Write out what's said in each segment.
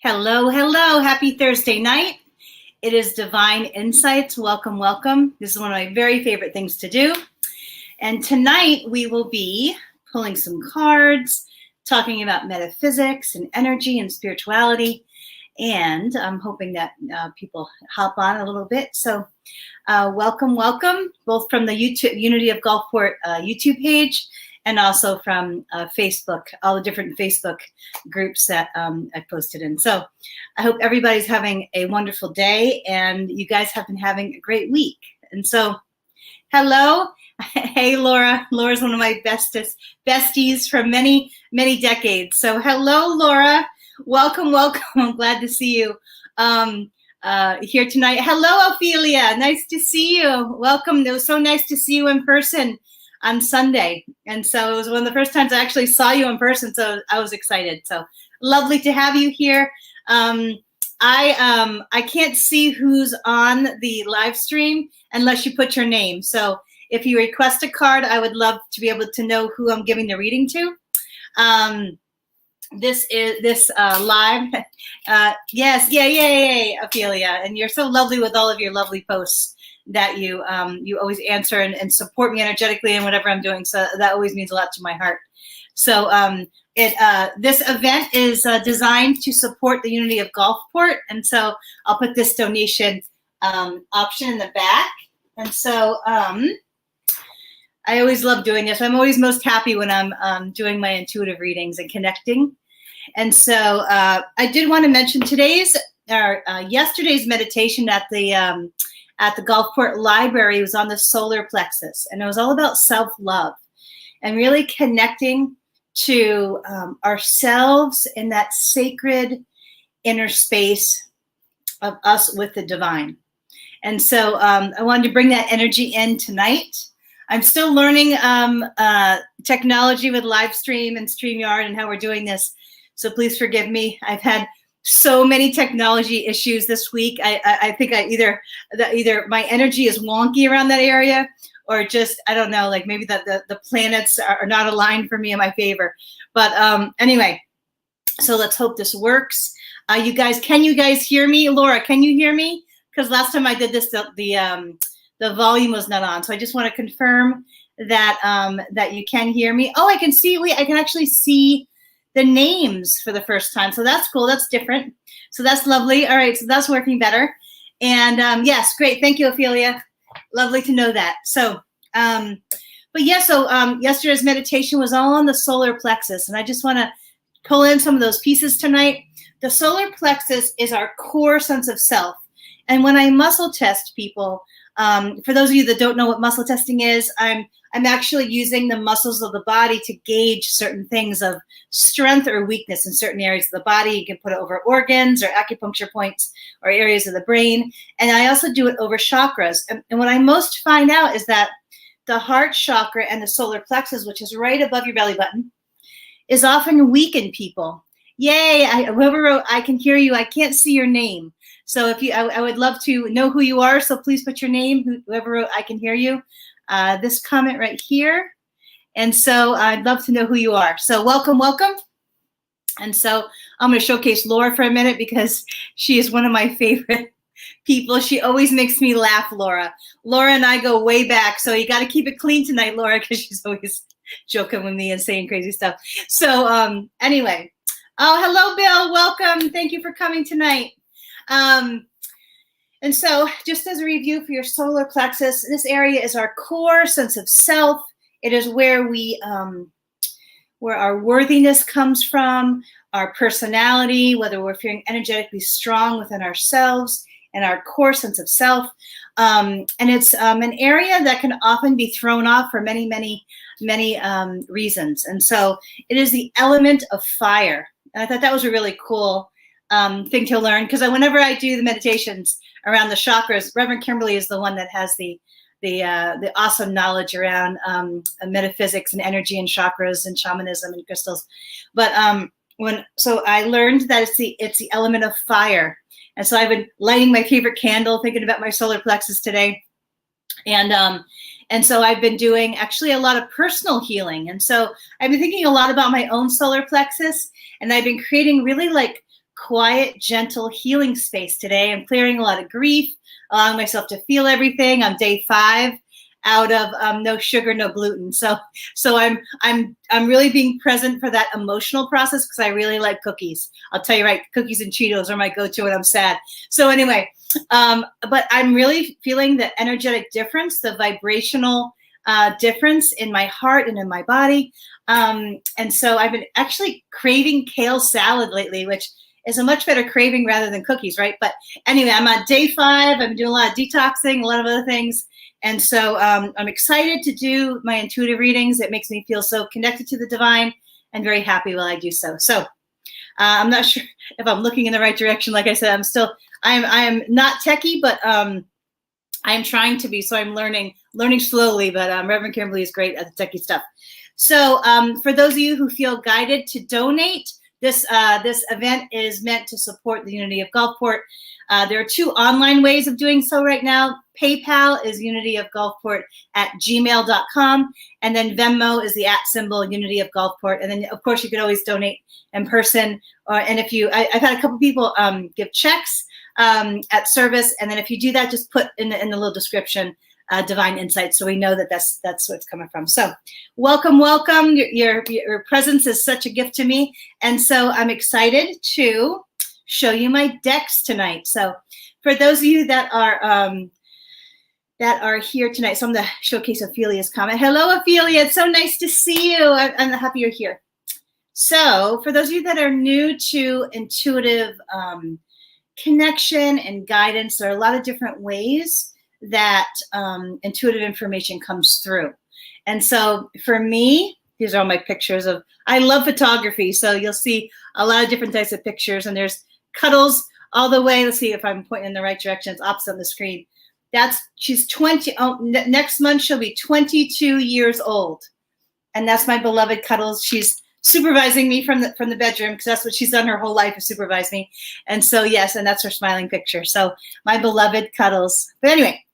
Hello, hello. Happy Thursday night. It is Divine Insights. Welcome, welcome. This is one of my very favorite things to do. And tonight we will be pulling some cards, talking about metaphysics and energy and spirituality. And I'm hoping that people hop on a little bit. So welcome, welcome, both from the Unity of Gulfport YouTube page and also from Facebook, all the different Facebook groups that I posted in. So I hope everybody's having a wonderful day and you guys have been having a great week. And so, hello. Hey, Laura. Laura's one of my besties from many, many decades. So hello, Laura. Welcome, welcome. I'm glad to see you here tonight. Hello, Ophelia. Nice to see you. Welcome. It was so nice to see you in person on Sunday. And so it was one of the first times I actually saw you in person. So I was excited. So lovely to have you here. I can't see who's on the live stream unless you put your name. So if you request a card, I would love to be able to know who I'm giving the reading to. This live. Yes, yay, Ophelia. And you're so lovely with all of your lovely posts that you always answer and support me energetically in whatever I'm doing. So that always means a lot to my heart. So this event is designed to support the Unity of Gulfport. And so I'll put this donation option in the back. And so I always love doing this. I'm always most happy when I'm doing my intuitive readings and connecting. And so I did want to mention yesterday's meditation at the Gulfport Library was on the solar plexus, and it was all about self-love and really connecting to ourselves in that sacred inner space of us with the divine. And so I wanted to bring that energy in tonight. I'm still learning technology with live stream and StreamYard and how we're doing this. So please forgive me. I've had so many technology issues this week. I think either my energy is wonky around that area, or just, I don't know, like maybe the planets are not aligned for me in my favor. But anyway, so let's hope this works. Can you guys hear me? Laura, can you hear me? Because last time I did this, the volume was not on. So I just want to confirm that that you can hear me. Oh, I can see. Wait, I can actually see the names for the first time. So that's cool. That's different. So that's lovely. All right. So that's working better. And yes, great. Thank you, Ophelia. Lovely to know that. So, but yeah, so yesterday's meditation was all on the solar plexus. And I just want to pull in some of those pieces tonight. The solar plexus is our core sense of self. And when I muscle test people, for those of you that don't know what muscle testing is, I'm actually using the muscles of the body to gauge certain things of strength or weakness in certain areas of the body. You can put it over organs or acupuncture points or areas of the brain. And I also do it over chakras. And what I most find out is that the heart chakra and the solar plexus, which is right above your belly button, is often weak in people. Yay, whoever wrote, I can hear you, I can't see your name. So if I would love to know who you are, so please put your name, whoever wrote, I can hear you. This comment right here. And so I'd love to know who you are. So welcome, welcome. And so I'm going to showcase Laura for a minute because she is one of my favorite people. She always makes me laugh, Laura. Laura and I go way back. So you got to keep it clean tonight, Laura, because she's always joking with me and saying crazy stuff. So anyway. Oh, hello, Bill. Welcome. Thank you for coming tonight. And so just as a review for your solar plexus, this area is our core sense of self. It is where where our worthiness comes from, our personality, whether we're feeling energetically strong within ourselves and our core sense of self. And it's an area that can often be thrown off for many, many, many reasons. And so it is the element of fire. And I thought that was a really cool thing to learn, because whenever I do the meditations around the chakras, Reverend Kimberly is the one that has the awesome knowledge around metaphysics and energy and chakras and shamanism and crystals. But so I learned that it's the element of fire, and so I've been lighting my favorite candle, thinking about my solar plexus today, and so I've been doing actually a lot of personal healing, and so I've been thinking a lot about my own solar plexus, and I've been creating really like quiet, gentle healing space today. I'm clearing a lot of grief, allowing myself to feel everything. I'm day 5 out of no sugar, no gluten. So I'm really being present for that emotional process because I really like cookies. I'll tell you right, cookies and Cheetos are my go-to when I'm sad. So anyway, but I'm really feeling the energetic difference, the vibrational difference in my heart and in my body. And so I've been actually craving kale salad lately, which is a much better craving rather than cookies, right? But anyway, I'm on day 5. I'm doing a lot of detoxing, a lot of other things. And so I'm excited to do my intuitive readings. It makes me feel so connected to the divine and very happy while I do so. So I'm not sure if I'm looking in the right direction. Like I said, I am not techie, but I'm trying to be. So I'm learning slowly, but Reverend Kimberly is great at the techie stuff. So for those of you who feel guided to donate, this event is meant to support the Unity of Gulfport. There are 2 online ways of doing so right now. PayPal is unityofgulfport@gmail.com, and then Venmo is the @ Unity of Gulfport. And then, of course, you could always donate in person. And if I've had a couple people give checks at service, and then if you do that, just put in the little description Divine Insights, so we know that that's where it's coming from. So welcome. Your presence is such a gift to me, and so I'm excited to show you my decks tonight. So for those of you that are here tonight, so I'm going to showcase Ophelia's comment. Hello, Ophelia. It's so nice to see you. I'm happy you're here. So for those of you that are new to intuitive connection and guidance, there are a lot of different ways that intuitive information comes through. And so for me, these are all my pictures of, I love photography. So you'll see a lot of different types of pictures, and there's cuddles all the way. Let's see if I'm pointing in the right direction. It's opposite on the screen. She's 20. Next month she'll be 22 years old. And that's my beloved Cuddles. She's supervising me from the bedroom, because that's what she's done her whole life, is supervise me. And so, yes, and that's her smiling picture. So my beloved Cuddles. But anyway,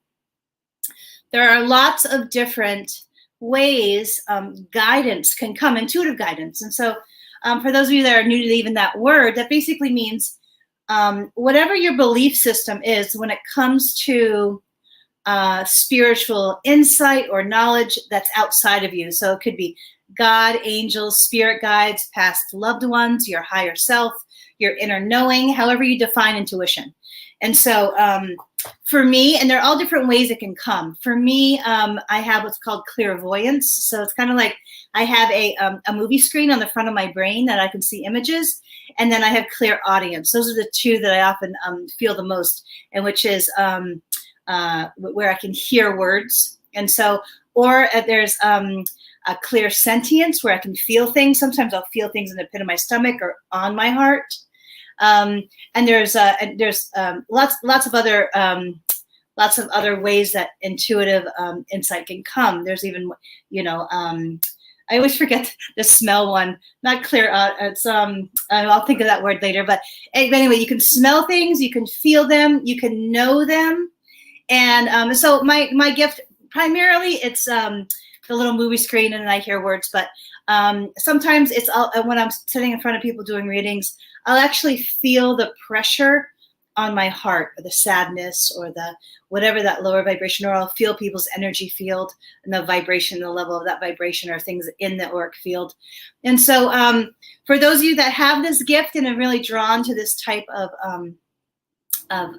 there are lots of different ways guidance can come, intuitive guidance. And so for those of you that are new to even that word, that basically means whatever your belief system is when it comes to spiritual insight or knowledge that's outside of you. So it could be God, angels, spirit guides, past loved ones, your higher self, your inner knowing, however you define intuition. And so for me, and there are all different ways it can come. For me, I have what's called clairvoyance. So it's kind of like I have a movie screen on the front of my brain that I can see images. And then I have clairaudience. Those are the 2 that I often feel the most, and which is where I can hear words. And so, or there's a clairsentience, where I can feel things. Sometimes I'll feel things in the pit of my stomach or on my heart. And there's lots of other ways that intuitive insight can come. There's even, I always forget the smell one. Not clear. It's I'll think of that word later. But anyway, you can smell things, you can feel them, you can know them, and so my gift primarily it's the little movie screen, and then I hear words. But sometimes it's when I'm sitting in front of people doing readings, I'll actually feel the pressure on my heart, or the sadness, or the whatever, that lower vibration, or I'll feel people's energy field and the vibration, the level of that vibration, or things in the auric field. And so for those of you that have this gift and are really drawn to this type of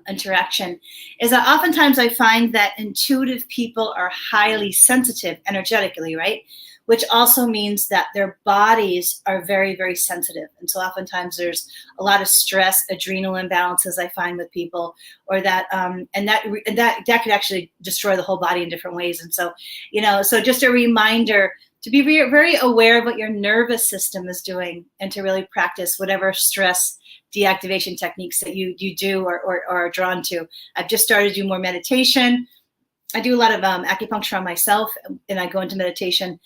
interaction, is that oftentimes I find that intuitive people are highly sensitive energetically, right? Which also means that their bodies are very, very sensitive. And so oftentimes there's a lot of stress, adrenal imbalances I find with people, or that, and that could actually destroy the whole body in different ways. And so, so just a reminder to be very aware of what your nervous system is doing, and to really practice whatever stress deactivation techniques that you do or are drawn to. I've just started to do more meditation. I do a lot of acupuncture on myself, and I go into meditation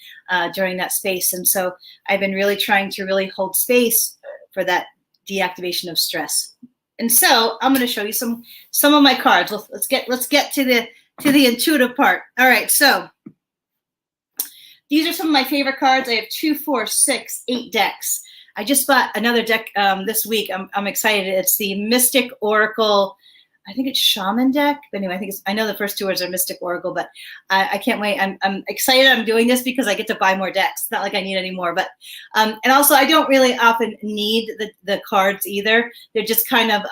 during that space. And so I've been really trying to really hold space for that deactivation of stress. And so I'm going to show you some of my cards. Let's get to the intuitive part. All right, so these are some of my favorite cards. I have 2, 4, 6, 8 decks. I just bought another deck this week. I'm excited. It's the Mystic Oracle. I think it's Shaman deck. But anyway, I know the first two words are Mystic Oracle, but I can't wait. I'm excited I'm doing this because I get to buy more decks. It's not like I need any more, but and also I don't really often need the cards either. They're just kind of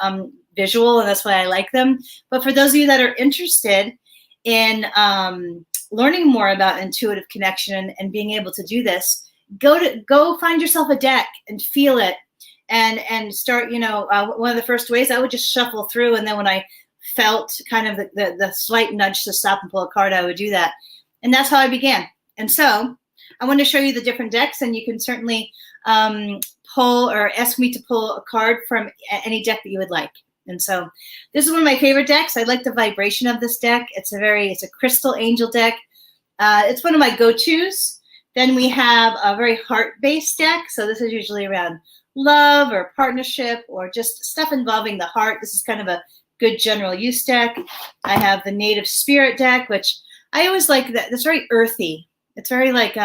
visual, and that's why I like them. But for those of you that are interested in learning more about intuitive connection and being able to do this, go find yourself a deck and feel it. And start, one of the first ways I would just shuffle through. And then when I felt kind of the slight nudge to stop and pull a card, I would do that. And that's how I began. And so I want to show you the different decks, and you can certainly pull or ask me to pull a card from any deck that you would like. And so this is one of my favorite decks. I like the vibration of this deck. It's a crystal angel deck. It's one of my go-tos. Then we have a very heart-based deck. So this is usually around love or partnership or just stuff involving the heart. This is kind of a good general use deck. I have the native spirit deck, which I always like. That it's very earthy. It's very like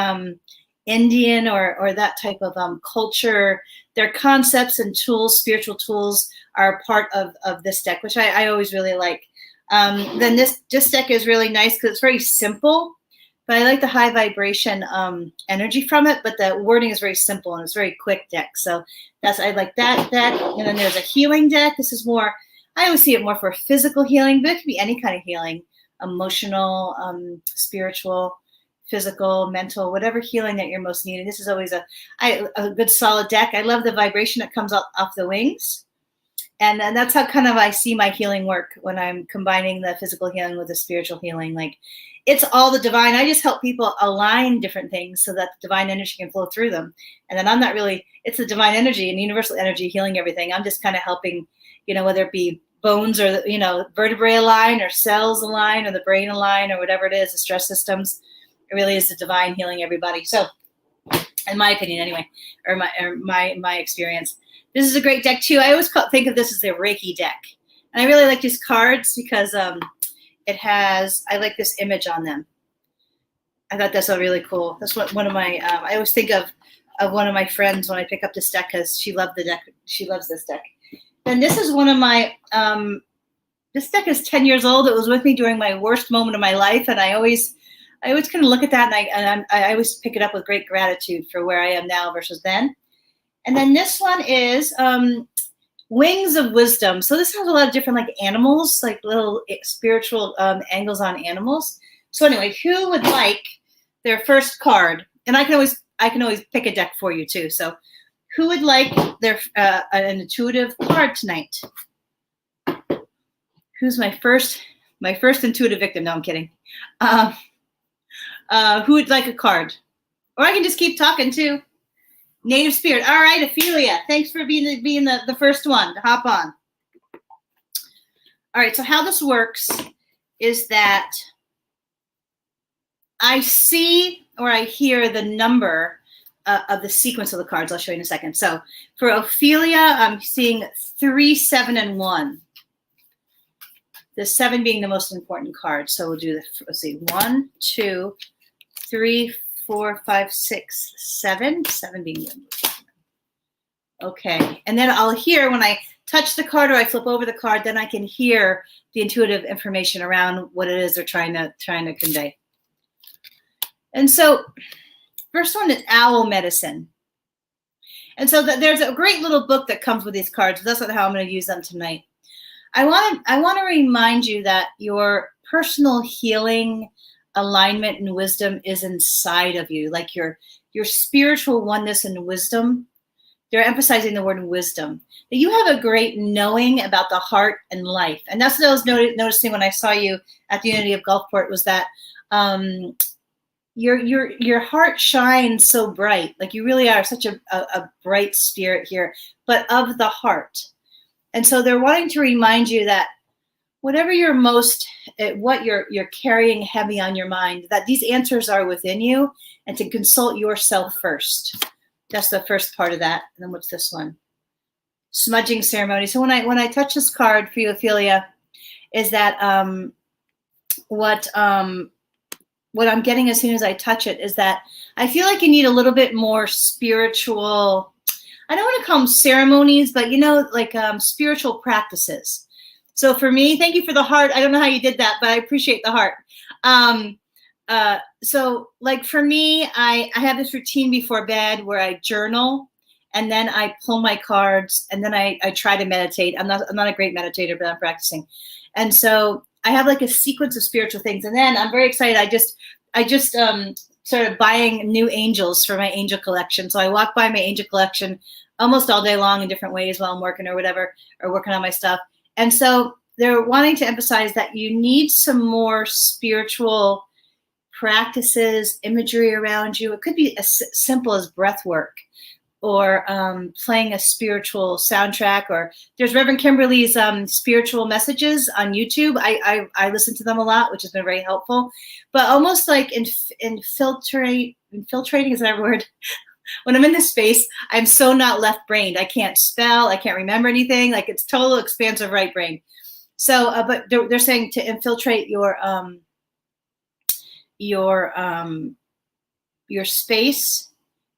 Indian or that type of culture. Their concepts and tools, spiritual tools, are part of this deck, which I always really like. Then this deck is really nice because it's very simple. But I like the high vibration energy from it, but the wording is very simple and it's a very quick deck. So I like that deck. And then there's a healing deck. This is more, I always see it more for physical healing, but it could be any kind of healing, emotional, spiritual, physical, mental, whatever healing that you're most needing. This is always a good solid deck. I love the vibration that comes off the wings. And that's how kind of I see my healing work when I'm combining the physical healing with the spiritual healing. Like, it's all the divine. I just help people align different things so that the divine energy can flow through them. And then I'm not really, it's the divine energy and universal energy healing everything. I'm just kind of helping, whether it be bones or, vertebrae align or cells align or the brain align or whatever it is, the stress systems. It really is the divine healing everybody. So, in my opinion anyway, or my experience. This is a great deck too. I always think of this as the Reiki deck. And I really like these cards because I like this image on them. I thought that's really cool. That's what one of my, I always think of one of my friends when I pick up this deck because she loved the deck. She loves this deck. And this is one of my, this deck is 10 years old. It was with me during my worst moment of my life. And I always kind of look at that and I always pick it up with great gratitude for where I am now versus then. And then this one is Wings of Wisdom. So this has a lot of different like animals, like little spiritual angles on animals. So anyway, who would like their first card? And I can always pick a deck for you too. So who would like their an intuitive card tonight? Who's my first intuitive victim? No, I'm kidding. Who would like a card? Or I can just keep talking too. Native Spirit. All right, Ophelia. Thanks for being the first one to hop on. All right, so how this works is that I see or I hear the number of the sequence of the cards. I'll show you in a second. So for Ophelia, I'm seeing 3, 7, and 1. The 7 being the most important card. So we'll do the, let's see, 1, 2, 3, 4, 5, 6, 7. 7 being the most. Okay. And then I'll hear when I touch the card or I flip over the card, then I can hear the intuitive information around what it is they're trying to convey. And so first one is Owl Medicine. And so there's a great little book that comes with these cards. That's not how I'm going to use them tonight. I want to remind you that your personal healing, alignment, and wisdom is inside of you. Like your spiritual oneness and wisdom. They're emphasizing the word wisdom. That you have a great knowing about the heart and life. And that's what I was noticing when I saw you at the Unity of Gulfport was that your heart shines so bright. Like you really are such a bright spirit here, but of the heart. And so they're wanting to remind you that whatever what you're carrying heavy on your mind, that these answers are within you, and to consult yourself first. That's the first part of that. And then what's this one? Smudging Ceremony. So when I touch this card for you, Ophelia, is that what I'm getting as soon as I touch it is that I feel like you need a little bit more spiritual. I don't want to call them ceremonies, but like spiritual practices. So for me, thank you for the heart. I don't know how you did that, but I appreciate the heart. So like for me, I have this routine before bed where I journal, and then I pull my cards, and then I try to meditate. I'm not a great meditator, but I'm practicing. And so I have like a sequence of spiritual things. And then I'm very excited. I just started buying new angels for my angel collection. So I walk by my angel collection almost all day long in different ways while I'm working or whatever, or working on my stuff. And so they're wanting to emphasize that you need some more spiritual practices, imagery around you. It could be as simple as breath work, or playing a spiritual soundtrack, or there's Reverend Kimberly's spiritual messages on YouTube. I listen to them a lot, which has been very helpful. But almost like infiltrating, is that a word? When I'm in this space, I'm so not left-brained. I can't spell, I can't remember anything. Like, it's total expansive right brain. So, but they're saying to infiltrate your space,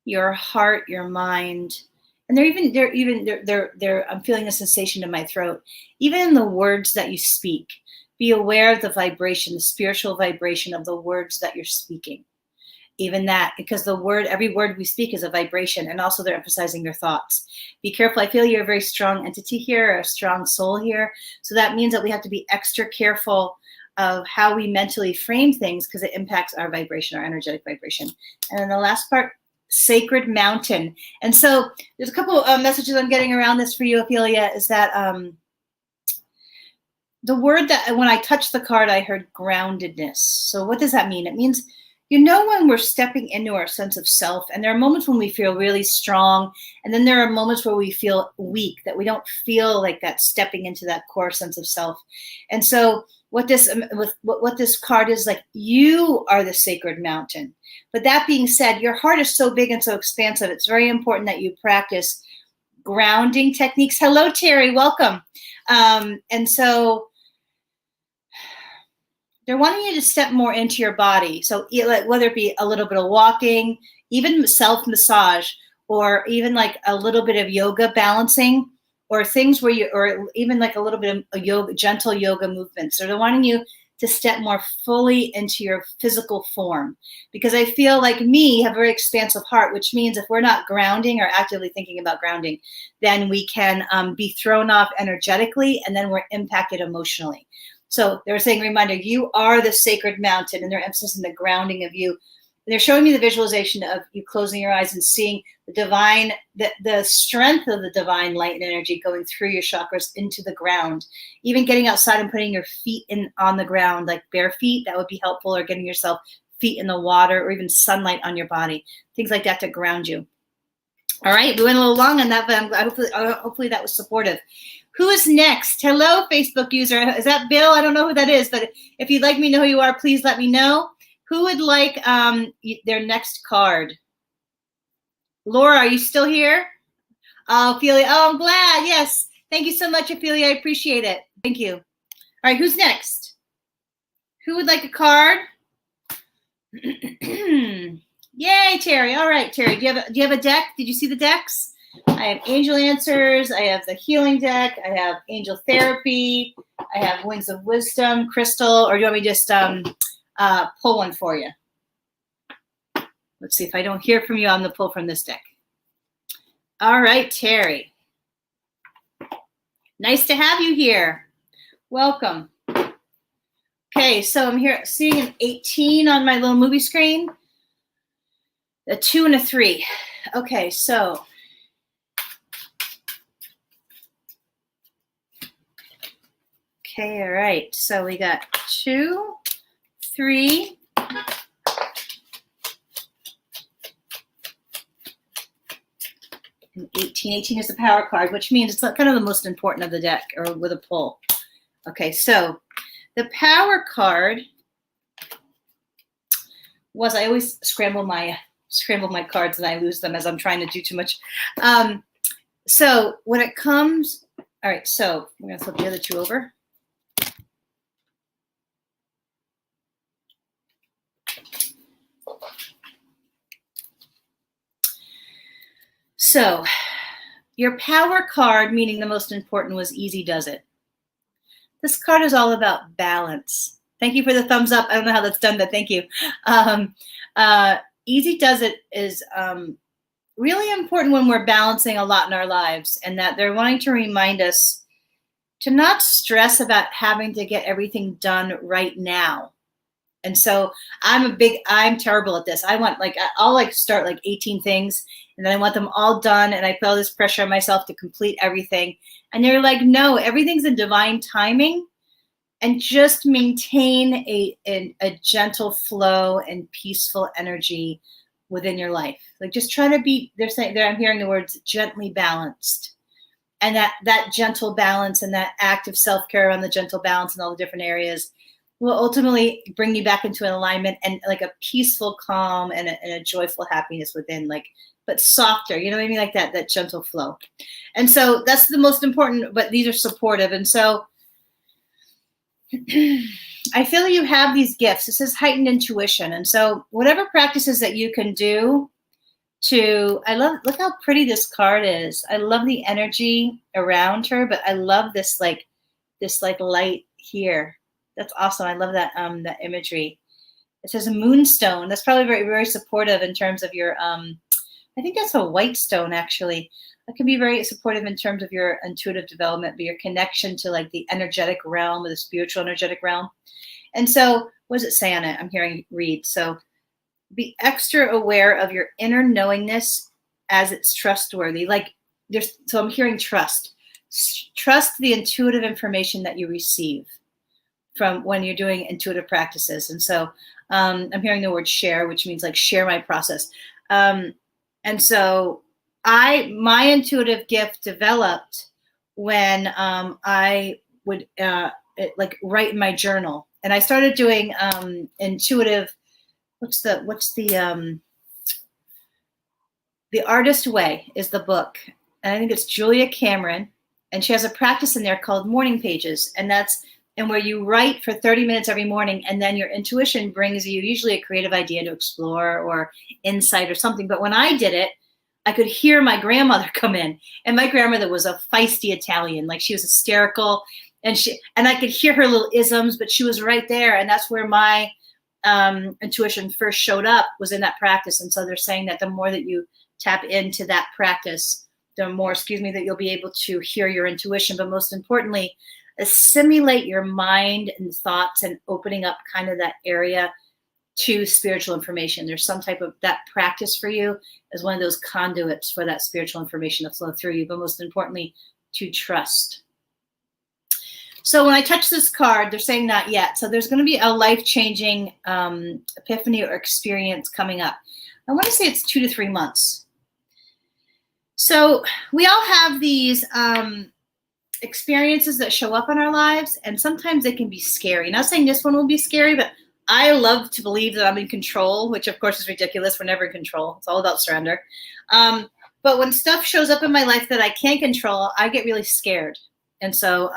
your heart, your mind. And I'm feeling a sensation in my throat. Even in the words that you speak, be aware of the vibration, the spiritual vibration of the words that you're speaking. Even that, because every word we speak is a vibration, and also they're emphasizing your thoughts. Be careful. I feel you're a very strong entity here, a strong soul here. So that means that we have to be extra careful of how we mentally frame things, because it impacts our vibration, our energetic vibration. And then the last part, sacred mountain. And so there's a couple of messages I'm getting around this for you, Ophelia, is that the word that when I touched the card, I heard groundedness. So what does that mean? It means, when we're stepping into our sense of self, and there are moments when we feel really strong, and then there are moments where we feel weak, that we don't feel like that stepping into that core sense of self. And so what this card is like, you are the sacred mountain. But that being said, your heart is so big and so expansive. It's very important that you practice grounding techniques. Hello, Terry, welcome. And so they're wanting you to step more into your body. So whether it be a little bit of walking, even self-massage, or even like a little bit of yoga balancing, or things where or even like a little bit of yoga, gentle yoga movements. So they're wanting you to step more fully into your physical form. Because I feel like me have a very expansive heart, which means if we're not grounding or actively thinking about grounding, then we can be thrown off energetically, and then we're impacted emotionally. So they're saying, reminder, you are the sacred mountain, and they're emphasizing the grounding of you. And they're showing me the visualization of you closing your eyes and seeing the divine, the strength of the divine light and energy going through your chakras into the ground. Even getting outside and putting your feet on the ground, like bare feet, that would be helpful, or getting yourself feet in the water, or even sunlight on your body, things like that to ground you. All right, we went a little long on that, but hopefully that was supportive. Who is next? Hello, Facebook user. Is that Bill? I don't know who that is, but if you'd like me to know who you are, please let me know. Who would like their next card? Laura, are you still here? Ophelia. Oh, I'm glad. Yes. Thank you so much, Ophelia. I appreciate it. Thank you. All right, who's next? Who would like a card? Yay, Terry. All right, Terry. Do you have a deck? Did you see the decks? I have Angel Answers. I have the Healing Deck. I have Angel Therapy. I have Wings of Wisdom, Crystal. Or do you want me to just pull one for you? Let's see if I don't hear from you on the pull from this deck. All right, Terry. Nice to have you here. Welcome. Okay, so I'm here seeing an 18 on my little movie screen. A 2 and a 3. Okay, so okay, all right. So we got 2, 3. And 18. 18 is the power card, which means it's kind of the most important of the deck, or with a pull. Okay, so the power card was, I always scramble my cards and I lose them as I'm trying to do too much. So when it comes, all right, so we're going to flip the other 2 over. So Your power card, meaning the most important, was Easy Does It. This card is all about balance. Thank you for the thumbs up. I don't know how that's done, but thank you. Easy Does It is really important when we're balancing a lot in our lives, and that they're wanting to remind us to not stress about having to get everything done right now. And so I'm terrible at this. I'll start like 18 things, and then I want them all done, and I put all this pressure on myself to complete everything. And they're like, no, everything's in divine timing, and just maintain a gentle flow and peaceful energy within your life. Like, just try to be, I'm hearing the words gently balanced. And that gentle balance and that act of self-care on the gentle balance in all the different areas will ultimately bring you back into an alignment and like a peaceful calm and a joyful happiness within, like, but softer, you know what I mean? Like that gentle flow. And so that's the most important, but these are supportive. And so I feel you have these gifts. It says heightened intuition. And so whatever practices that you can do look how pretty this card is. I love the energy around her, but I love this light here. That's awesome. I love that imagery. It says a moonstone. That's probably very, very supportive in terms of your, I think that's a white stone actually. That can be very supportive in terms of your intuitive development, but your connection to like the energetic realm or the spiritual energetic realm. And so what does it say on it? I'm hearing read. So be extra aware of your inner knowingness as it's trustworthy. So I'm hearing trust. Trust the intuitive information that you receive from when you're doing intuitive practices. And so I'm hearing the word share, which means like share my process. And so my intuitive gift developed when I would write in my journal, and I started doing intuitive. The Artist Way is the book, and I think it's Julia Cameron, and she has a practice in there called morning pages, and where you write for 30 minutes every morning, and then your intuition brings you usually a creative idea to explore or insight or something. But when I did it, I could hear my grandmother come in, and my grandmother was a feisty Italian, like she was hysterical, and I could hear her little isms, but she was right there, and that's where my intuition first showed up, was in that practice. And so they're saying that the more that you tap into that practice, the more, that you'll be able to hear your intuition, but most importantly, assimilate your mind and thoughts and opening up kind of that area to spiritual information. There's some type of that practice for you as one of those conduits for that spiritual information to flow through you, but most importantly, to trust. So when I touch this card, they're saying not yet. So there's going to be a life-changing epiphany or experience coming up. I want to say it's 2 to 3 months. So we all have these experiences that show up in our lives, and sometimes they can be scary. Not saying this one will be scary, but I love to believe that I'm in control, which of course is ridiculous. We're never in control. It's all about surrender. But when stuff shows up in my life that I can't control, I get really scared. And so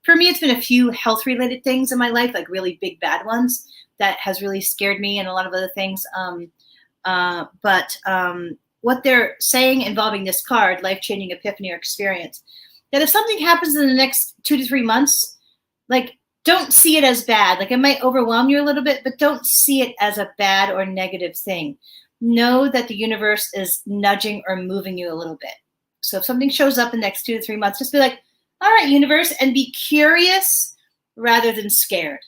for me, it's been a few health-related things in my life, like really big bad ones, that has really scared me, and a lot of other things. But what they're saying involving this card, life-changing epiphany or experience, that if something happens in the next 2 to 3 months, like, don't see it as bad. Like, it might overwhelm you a little bit, but don't see it as a bad or negative thing. Know that the universe is nudging or moving you a little bit. So if something shows up in the next 2 to 3 months, just be like, all right, universe, and be curious rather than scared.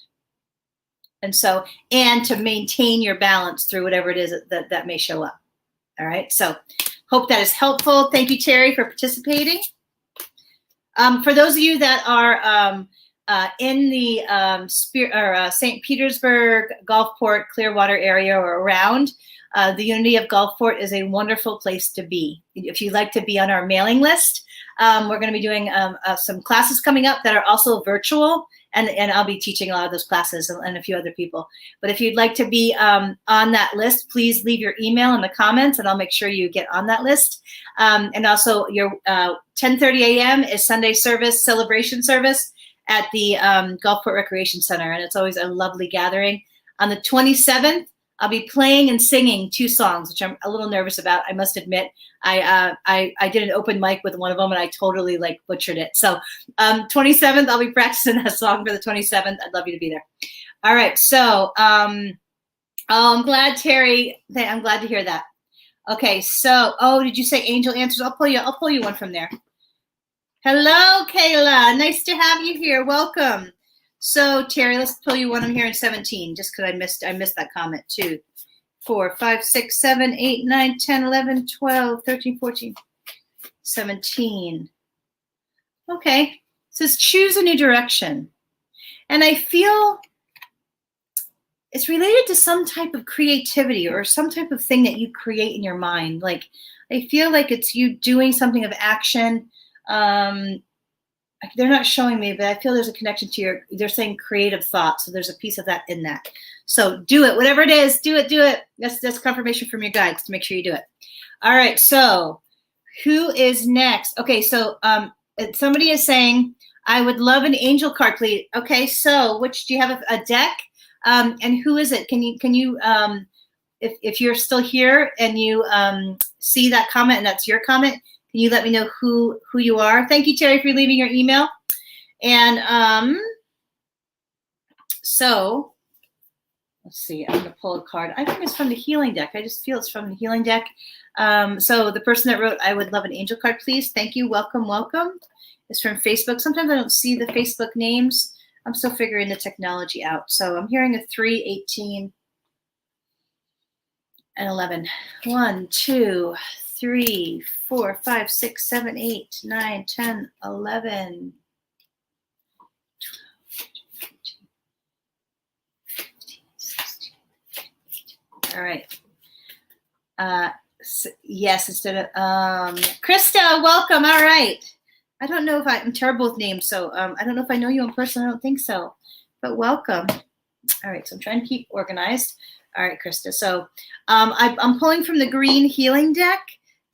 And to maintain your balance through whatever it is that may show up. All right, so hope that is helpful. Thank you, Terry, for participating. For those of you that are in the St. Petersburg, Gulfport, Clearwater area or around, the Unity of Gulfport is a wonderful place to be. If you'd like to be on our mailing list, we're going to be doing some classes coming up that are also virtual, and I'll be teaching a lot of those classes and a few other people. But if you'd like to be on that list, please leave your email in the comments, and I'll make sure you get on that list. And also, your 10:30 a.m. is Sunday service, celebration service at the Gulfport Recreation Center, and it's always a lovely gathering. On the 27th, I'll be playing and singing 2 songs, which I'm a little nervous about. I must admit, I did an open mic with one of them, and I totally like butchered it. So 27th, I'll be practicing that song for the 27th. I'd love you to be there. All right. So I'm glad, Terry. I'm glad to hear that. Okay. So, did you say angel answers? I'll pull you one from there. Hello, Kayla. Nice to have you here. Welcome. So, Terry, let's pull you one. I'm here in 17, just because I missed that comment. 2, 4, 5, 6, 7, 8, 9, 10, 11, 12, 13, 14, 17. Okay. It says choose a new direction. And I feel it's related to some type of creativity or some type of thing that you create in your mind. Like, I feel like it's you doing something of action. They're not showing me, but I feel there's a connection to they're saying creative thought. So there's a piece of that in that. So do it, whatever it is, do it. That's confirmation from your guides to make sure you do it. All right. So who is next? Okay. So, somebody is saying, I would love an angel card, please. Okay. So do you have a deck? And who is it? Can you, if you're still here and you, see that comment and that's your comment, can you let me know who you are? Thank you, Terry, for leaving your email. And so let's see. I'm going to pull a card. I think it's from the healing deck. I just feel it's from the healing deck. So the person that wrote, I would love an angel card, please. Thank you. Welcome. It's from Facebook. Sometimes I don't see the Facebook names. I'm still figuring the technology out. So I'm hearing a 3, 18, and 11. 1, 2, 3, 4, 5, 6, 7, 8, 9, 10, 11, 12, 13, 15, 16, 18. All right. Yes, instead of Krista, welcome. All right. I don't know if I'm terrible with names, so I don't know if I know you in person. I don't think so, but welcome. All right, so I'm trying to keep organized. All right, Krista. So I'm pulling from the green healing deck.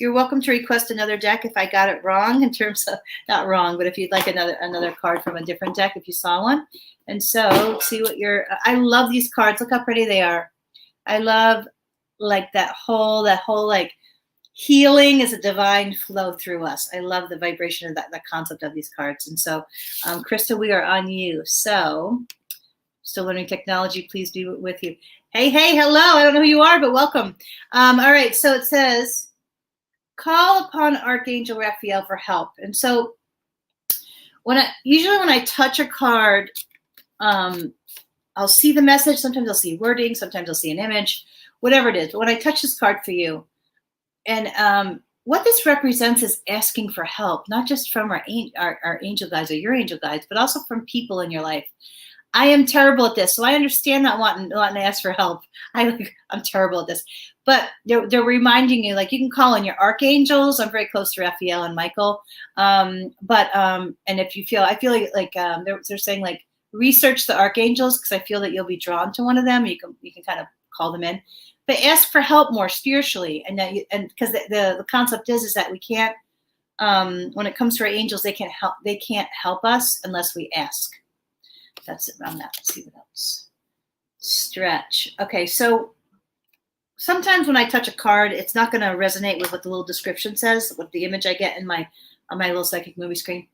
You're welcome to request another deck if I got it wrong in terms of, not wrong, but if you'd like another card from a different deck, if you saw one. And so see what I love these cards. Look how pretty they are. I love like that whole like healing is a divine flow through us. I love the vibration of that concept of these cards. And so, Krista, we are on you. So, still learning technology, please be with you. Hey, hello. I don't know who you are, but welcome. All right. So it says, call upon Archangel Raphael for help. And so, usually when I touch a card, I'll see the message. Sometimes I'll see wording. Sometimes I'll see an image, whatever it is. But when I touch this card for you, and what this represents is asking for help, not just from our angel guides or your angel guides, but also from people in your life. I am terrible at this, so I understand not wanting to ask for help. I'm terrible at this. But they're reminding you, like, you can call on your archangels. I'm very close to Raphael and Michael. And if you feel, I feel like they're saying, like, research the archangels, because I feel that you'll be drawn to one of them. You can kind of call them in. But ask for help more spiritually, and because the concept is that we can't, when it comes to our angels, they can't help us unless we ask. That's it around that. Let's see what else. Stretch. Okay, so sometimes when I touch a card, it's not going to resonate with what the little description says, what the image I get on my little psychic movie screen.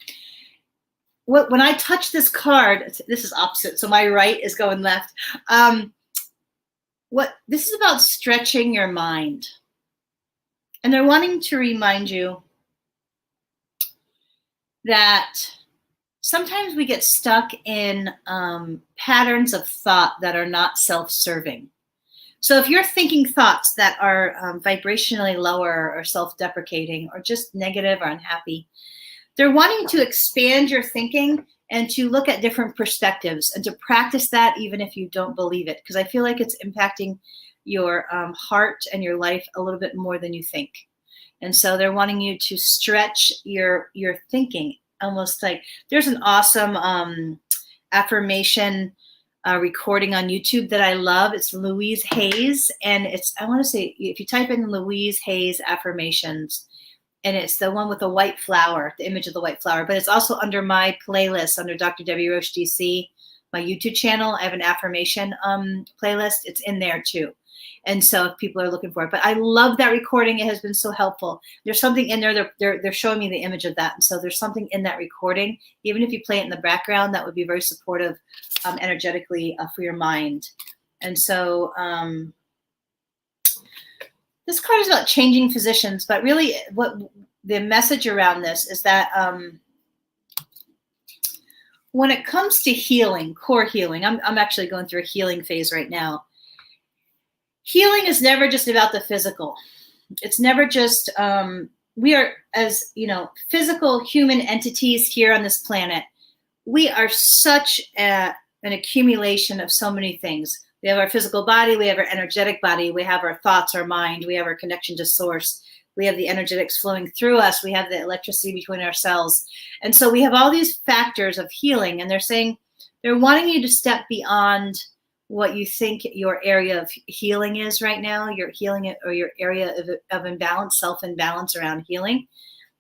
When I touch this card, this is opposite, so my right is going left. This is about stretching your mind. And they're wanting to remind you that sometimes we get stuck in patterns of thought that are not self-serving. So if you're thinking thoughts that are vibrationally lower or self-deprecating or just negative or unhappy, they're wanting to expand your thinking and to look at different perspectives and to practice that even if you don't believe it, because I feel like it's impacting your heart and your life a little bit more than you think. And so they're wanting you to stretch your thinking, almost like there's an awesome affirmation recording on YouTube that I love. It's Louise Hayes, and I want to say, if you type in Louise Hayes affirmations, and it's the one with the white flower, the image of the white flower. But it's also under my playlist, under Dr. Debbie Roche DC, my YouTube channel. I have an affirmation playlist. It's in there too. And so if people are looking for it, but I love that recording. It has been so helpful. There's something in there. They're showing me the image of that. And so there's something in that recording, even if you play it in the background, that would be very supportive energetically for your mind. And so this card is about changing physicians, but really what the message around this is that when it comes to healing, core healing, I'm actually going through a healing phase right now. Healing is never just about the physical. It's never just, we are, as you know, physical human entities here on this planet. We are such an accumulation of so many things. We have our physical body, we have our energetic body, we have our thoughts, our mind, we have our connection to source, we have the energetics flowing through us, we have the electricity between our cells. And so we have all these factors of healing, and they're saying, they're wanting you to step beyond what you think your area of healing is right now, your healing or your area of imbalance, self-imbalance around healing.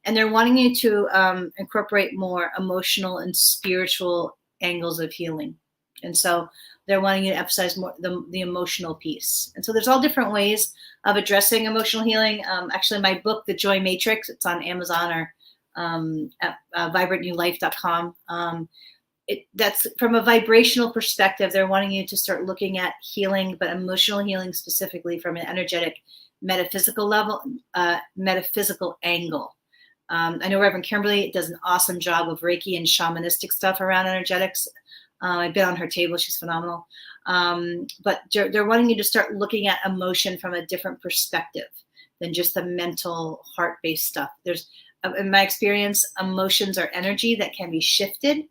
And they're wanting you to incorporate more emotional and spiritual angles of healing. And so they're wanting you to emphasize more the emotional piece. And so there's all different ways of addressing emotional healing. Actually, my book, The Joy Matrix, it's on Amazon or at vibrantnewlife.com. That's from a vibrational perspective. They're wanting you to start looking at healing, but emotional healing specifically from an energetic, metaphysical level, metaphysical angle. I know Reverend Kimberly does an awesome job of Reiki and shamanistic stuff around energetics. I've been on her table. She's phenomenal. But they're wanting you to start looking at emotion from a different perspective than just the mental, heart-based stuff. There's, in my experience, emotions are energy that can be shifted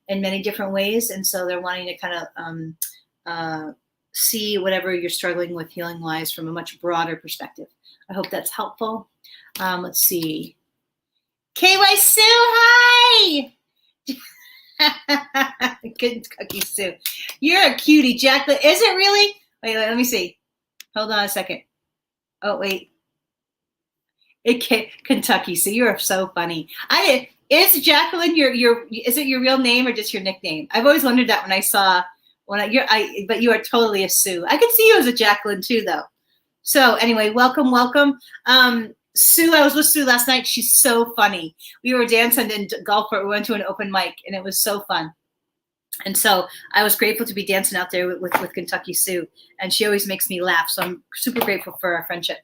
in many different ways. And so they're wanting to kind of see whatever you're struggling with healing-wise from a much broader perspective. I hope that's helpful. Let's see. KY Sue, hi! Good Cookie Sue. You're a cutie, Jacqueline. Is it really? Wait, let me see. Hold on a second. Oh, wait. Kentucky Sue, you're so funny. Is Jacqueline is it your real name or just your nickname? I've always wondered that when I saw but you are totally a Sue. I could see you as a Jacqueline too, though. So anyway, welcome. Sue, I was with Sue last night. She's so funny. We were dancing in Gulfport. We went to an open mic, and it was so fun. And so I was grateful to be dancing out there with Kentucky Sue, and she always makes me laugh. So I'm super grateful for our friendship.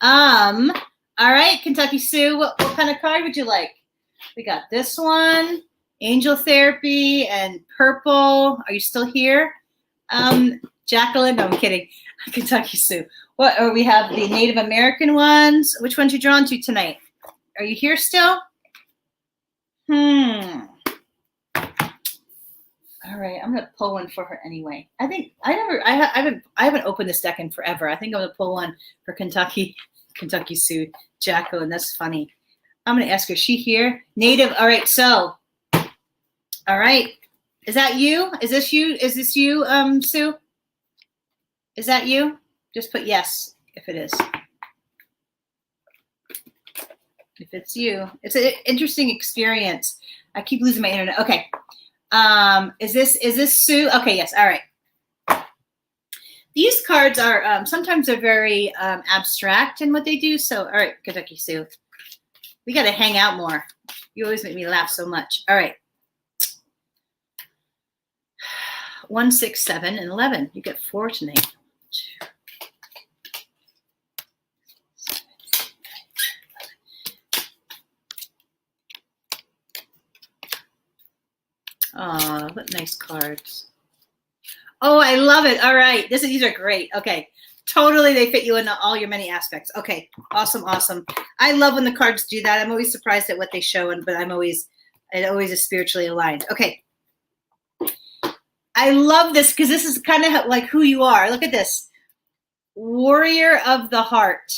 All right, Kentucky Sue, what kind of card would you like? We got this one, Angel Therapy, and Purple. Are you still here? Jacqueline, no, I'm kidding. Kentucky Sue. Or we have the Native American ones. Which ones you drawn to tonight? Are you here still? All right, I'm gonna pull one for her anyway. I think I haven't opened this deck in forever. I think I'm gonna pull one for Kentucky Sue, Jacqueline. That's funny. I'm gonna ask her. Is she here? Native. All right. So, all right. Is that you? Is this you? Is this you, Sue? Is that you? Just put yes if it is. If it's you, it's an interesting experience. I keep losing my internet. Okay. Is this Sue? Okay, yes. All right. These cards are sometimes they're very abstract in what they do. So, all right, Kentucky Sue, we got to hang out more. You always make me laugh so much. All right. 1, 6, 7, and 11. You get 4 tonight. Oh, what nice cards. Oh, I love it. All right. These are great. Okay. Totally, they fit you into all your many aspects. Okay. Awesome. I love when the cards do that. I'm always surprised at what they show, but it always is spiritually aligned. Okay. I love this because this is kind of like who you are. Look at this. Warrior of the heart.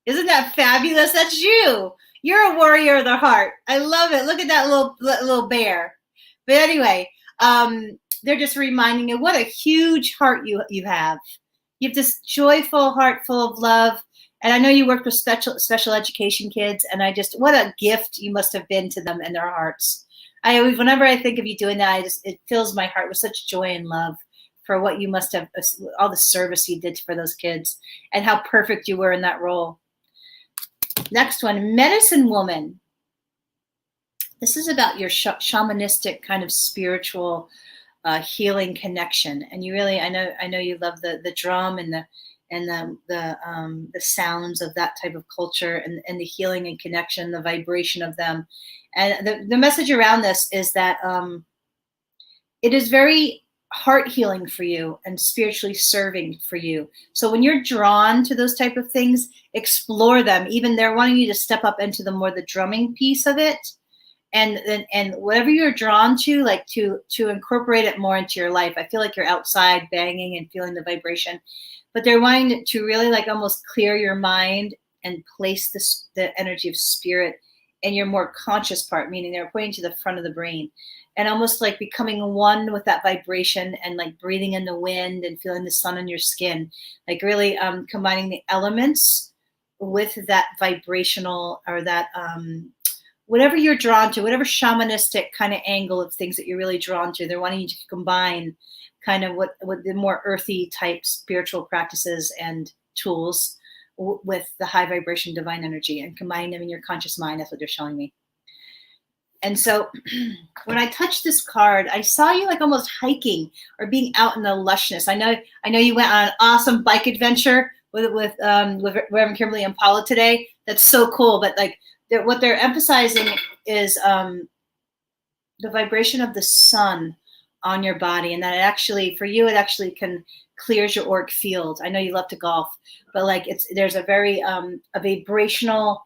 Isn't that fabulous? That's you. You're a warrior of the heart. I love it. Look at that little bear. But anyway, they're just reminding you what a huge heart you have. You have this joyful heart full of love. And I know you worked with special education kids, and what a gift you must have been to them and their hearts. Whenever I think of you doing that, it fills my heart with such joy and love for what you must have, all the service you did for those kids and how perfect you were in that role. Next one, medicine woman. This is about your shamanistic kind of spiritual healing connection. And you really, I know you love the drum and the sounds of that type of culture and the healing and connection, the vibration of them. And the message around this is that it is very heart healing for you and spiritually serving for you. So when you're drawn to those type of things, explore them. Even they're wanting you to step up into the drumming piece of it. And whatever you're drawn to, like to incorporate it more into your life. I feel like you're outside banging and feeling the vibration, but they're wanting to really like almost clear your mind and place the energy of spirit in your more conscious part, meaning they're pointing to the front of the brain and almost like becoming one with that vibration and like breathing in the wind and feeling the sun on your skin, like really combining the elements with that vibrational or that whatever you're drawn to, whatever shamanistic kind of angle of things that you're really drawn to, they're wanting you to combine kind of what the more earthy type spiritual practices and tools with the high vibration divine energy and combining them in your conscious mind. That's what they're showing me. And so when I touched this card, I saw you like almost hiking or being out in the lushness. I know you went on an awesome bike adventure with Reverend Kimberly and Paula today. That's so cool. But like, what they're emphasizing is the vibration of the sun on your body, and that it actually, for you, it actually clears your auric field. I know you love to golf, but like there's a very a vibrational.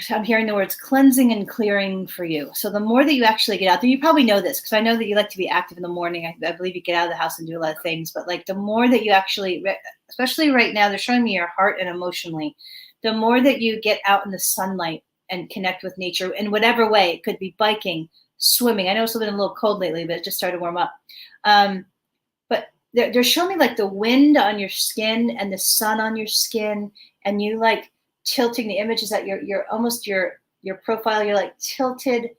I'm hearing the words cleansing and clearing for you. So the more that you actually get out there, you probably know this because I know that you like to be active in the morning. I believe you get out of the house and do a lot of things, but like the more that you actually, especially right now, they're showing me your heart and emotionally. The more that you get out in the sunlight and connect with nature in whatever way, it could be biking, swimming. I know it's been a little cold lately, but it just started to warm up. But they're showing me like the wind on your skin and the sun on your skin, and you like tilting the images that you're almost your profile, you're like tilted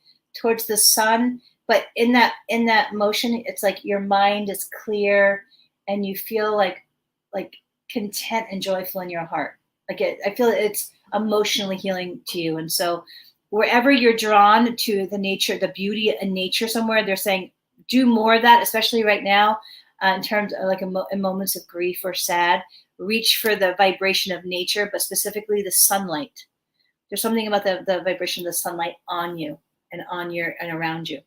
towards the sun. But in that motion, it's like your mind is clear and you feel like content and joyful in your heart. I feel it's emotionally healing to you. And so wherever you're drawn to the nature, the beauty in nature somewhere, they're saying, do more of that, especially right now in terms of like in moments of grief or sad, reach for the vibration of nature, but specifically the sunlight. There's something about the vibration of the sunlight on you and around you.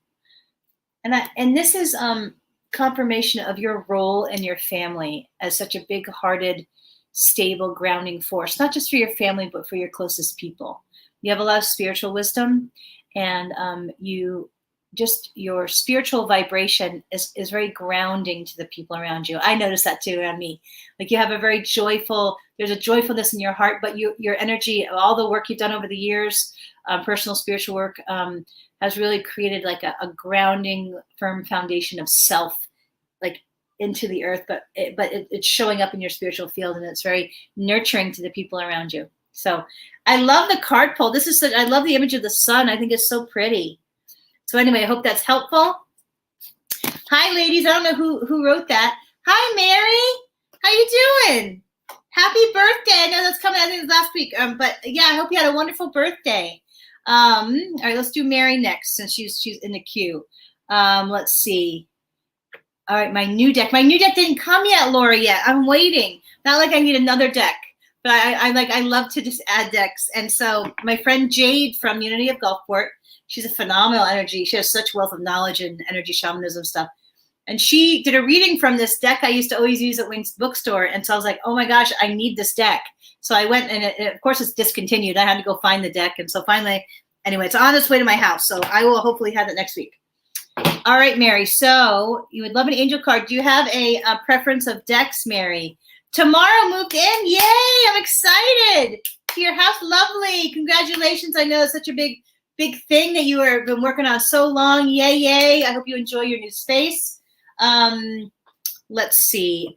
And this is confirmation of your role in your family as such a big-hearted, stable grounding force, not just for your family, but for your closest people. You have a lot of spiritual wisdom, and your spiritual vibration is very grounding to the people around you. I notice that too around me. Like you have there's a joyfulness in your heart, but your energy, all the work you've done over the years, personal spiritual work, has really created like a grounding, firm foundation of self, like into the earth, but it's showing up in your spiritual field, and it's very nurturing to the people around you. So I love the card pull. I love the image of the sun. I think it's so pretty. So anyway, I hope that's helpful. Hi, ladies. I don't know who wrote that. Hi, Mary. How you doing? Happy birthday. I know that's coming, I think it was last week. But yeah, I hope you had a wonderful birthday. All right, let's do Mary next since she's in the queue. Let's see. All right, my new deck didn't come yet, Laura, yet. I'm waiting. Not like I need another deck, but I love to just add decks. And so my friend Jade from Unity of Gulfport, she's a phenomenal energy. She has such wealth of knowledge and energy shamanism stuff. And she did a reading from this deck I used to always use at Wing's bookstore. And so I was like, oh my gosh, I need this deck. So I went and of course it's discontinued. I had to go find the deck. And so finally, anyway, it's on its way to my house. So I will hopefully have it next week. All right, Mary. So you would love an angel card. Do you have a preference of decks, Mary? Tomorrow moved in. Yay. I'm excited. To your house. Lovely. Congratulations. I know it's such a big thing that you have been working on so long. Yay, yay. I hope you enjoy your new space. Let's see.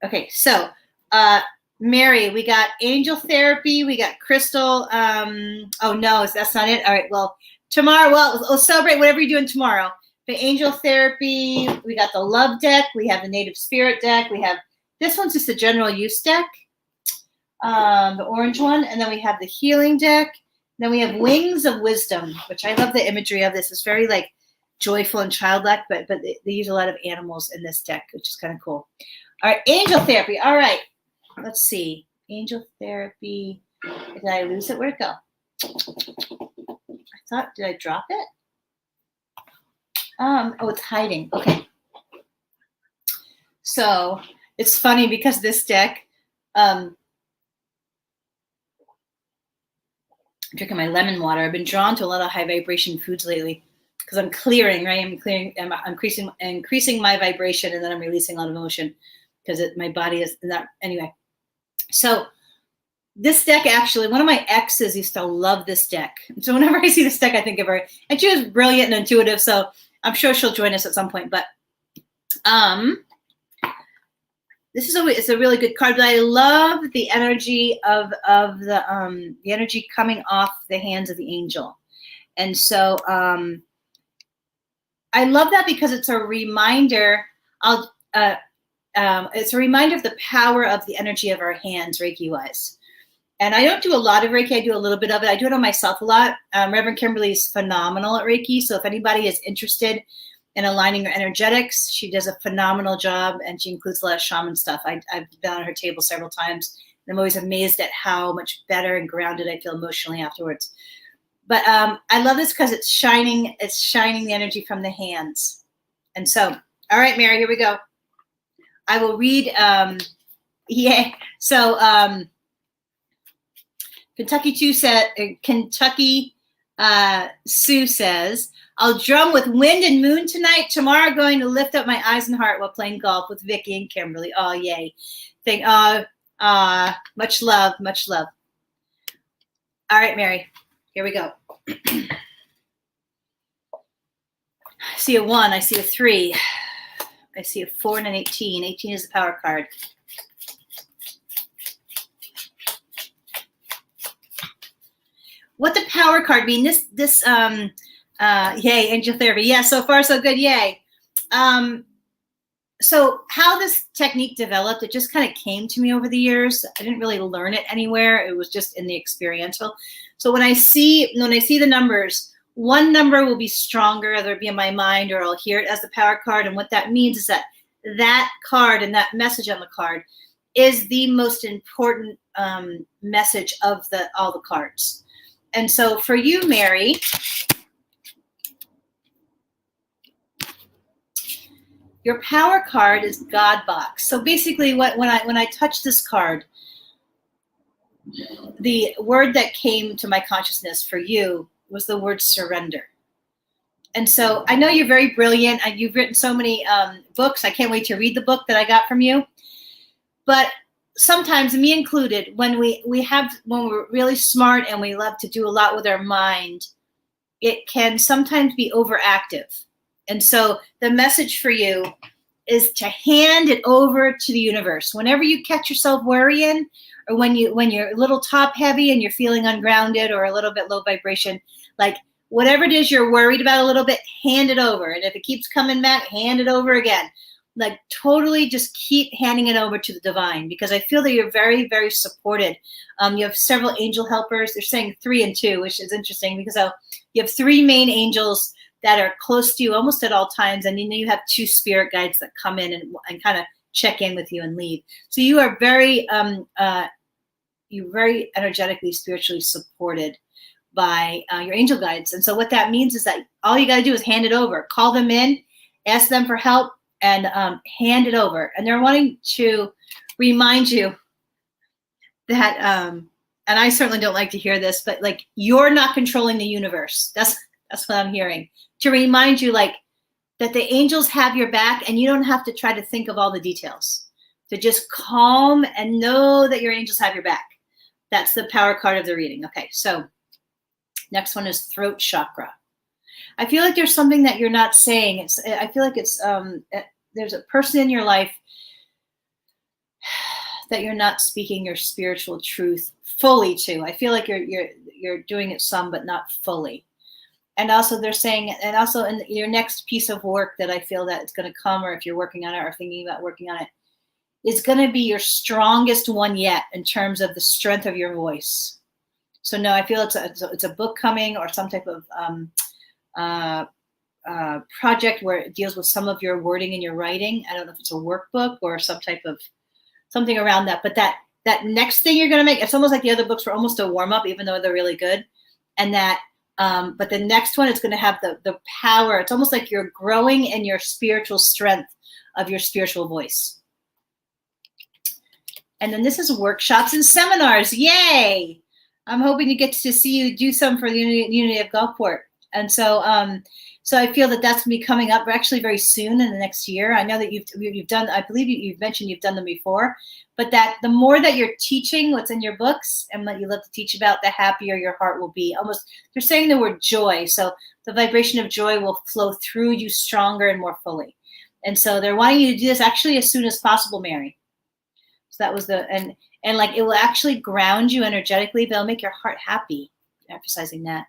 Okay, so Mary, we got angel therapy, we got crystal. Oh no, that's not it. All right, well, tomorrow, we'll celebrate whatever you're doing tomorrow. the angel therapy, we got the love deck, we have the native spirit deck, we have, this one's just a general use deck, the orange one, and then we have the healing deck, then we have wings of wisdom, which I love the imagery of this. It's very like joyful and childlike, but they use a lot of animals in this deck, which is kind of cool. All right, angel therapy. All right, let's see. Angel therapy. Did I lose it? Where'd it go? I thought, did I drop it? Oh, it's hiding. Okay. So it's funny because this deck, I'm drinking my lemon water. I've been drawn to a lot of high vibration foods lately because I'm clearing, right? I'm increasing my vibration, and then I'm releasing a lot of emotion because my body is not, anyway. So this deck, actually, one of my exes used to love this deck. So whenever I see this deck, I think of her. And she was brilliant and intuitive, so I'm sure she'll join us at some point. But this is it's a really good card. But I love the energy of the energy coming off the hands of the angel. And so I love that because it's a reminder. It's a reminder of the power of the energy of our hands, Reiki-wise. And I don't do a lot of Reiki. I do a little bit of it. I do it on myself a lot. Reverend Kimberly is phenomenal at Reiki. So if anybody is interested in aligning your energetics, she does a phenomenal job, and she includes a lot of shaman stuff. I've been on her table several times, and I'm always amazed at how much better and grounded I feel emotionally afterwards. But I love this because it's shining the energy from the hands. And so, all right, Mary, here we go. I will read. Yeah. So. Kentucky Sue says, I'll drum with wind and moon tonight. Tomorrow going to lift up my eyes and heart while playing golf with Vicky and Kimberly. Oh, yay. Much love, much love. All right, Mary, here we go. I see a 1, I see a 3, I see a 4 and an 18. 18 is the power card. What the power card mean? Yay, angel therapy. Yeah, so far so good. Yay. So how this technique developed, it just kind of came to me over the years. I didn't really learn it anywhere. It was just in the experiential. So when I see the numbers, one number will be stronger, whether it be in my mind or I'll hear it as the power card. And what that means is that card and that message on the card is the most important message of all the cards. And so for you, Mary, your power card is God box. So basically when I touch this card, the word that came to my consciousness for you was the word surrender. And so I know you're very brilliant. You've written so many books. I can't wait to read the book that I got from you. But sometimes, me included, when we're really smart and we love to do a lot with our mind, it can sometimes be overactive. And so the message for you is to hand it over to the universe. Whenever you catch yourself worrying, or when you're a little top heavy and you're feeling ungrounded or a little bit low vibration, like whatever it is you're worried about a little bit, hand it over. And if it keeps coming back, hand it over again. Like totally just keep handing it over to the divine, because I feel that you're very, very supported. You have several angel helpers. They're saying 3 and 2, which is interesting because you have 3 main angels that are close to you almost at all times. And then you have 2 spirit guides that come in and kind of check in with you and leave. So you are very energetically, spiritually supported by your angel guides. And so what that means is that all you got to do is hand it over, call them in, ask them for help, and hand it over. And they're wanting to remind you that, and I certainly don't like to hear this, but like you're not controlling the universe. That's what I'm hearing. To remind you like that the angels have your back and you don't have to try to think of all the details. To just calm and know that your angels have your back. That's the power card of the reading. Okay, so next one is throat chakra. I feel like there's something that you're not saying. I feel like there's a person in your life that you're not speaking your spiritual truth fully to. I feel like you're doing it some, but not fully. And also they're saying, and also in your next piece of work that I feel that it's going to come, or if you're working on it or thinking about working on it, is going to be your strongest one yet in terms of the strength of your voice. So no, I feel it's a book coming, or some type of project where it deals with some of your wording and your writing. I don't know if it's a workbook or some type of something around that, but that next thing you're going to make, it's almost like the other books were almost a warm up, even though they're really good. And that, but the next one is going to have the power. It's almost like you're growing in your spiritual strength of your spiritual voice. And then this is workshops and seminars. Yay! I'm hoping to get to see you do some for the Unity of Gulfport. And so, so I feel that that's going to be coming up actually very soon in the next year. I know that you've done, I believe you've mentioned you've done them before, but that the more that you're teaching what's in your books and what you love to teach about, the happier your heart will be. Almost, they're saying the word joy. So the vibration of joy will flow through you stronger and more fully. And so they're wanting you to do this actually as soon as possible, Mary. So that was and like it will actually ground you energetically, but it'll make your heart happy, emphasizing that.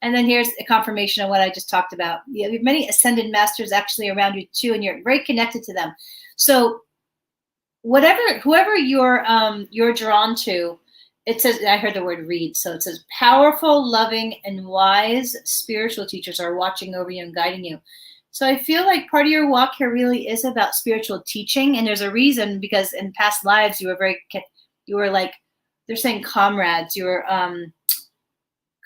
And then here's a confirmation of what I just talked about. You have many ascended masters actually around you too, and you're very connected to them. So whoever you're drawn to, it says, I heard the word read. So it says, powerful, loving, and wise spiritual teachers are watching over you and guiding you. So I feel like part of your walk here really is about spiritual teaching. And there's a reason, because in past lives, you were like, they're saying comrades. You were,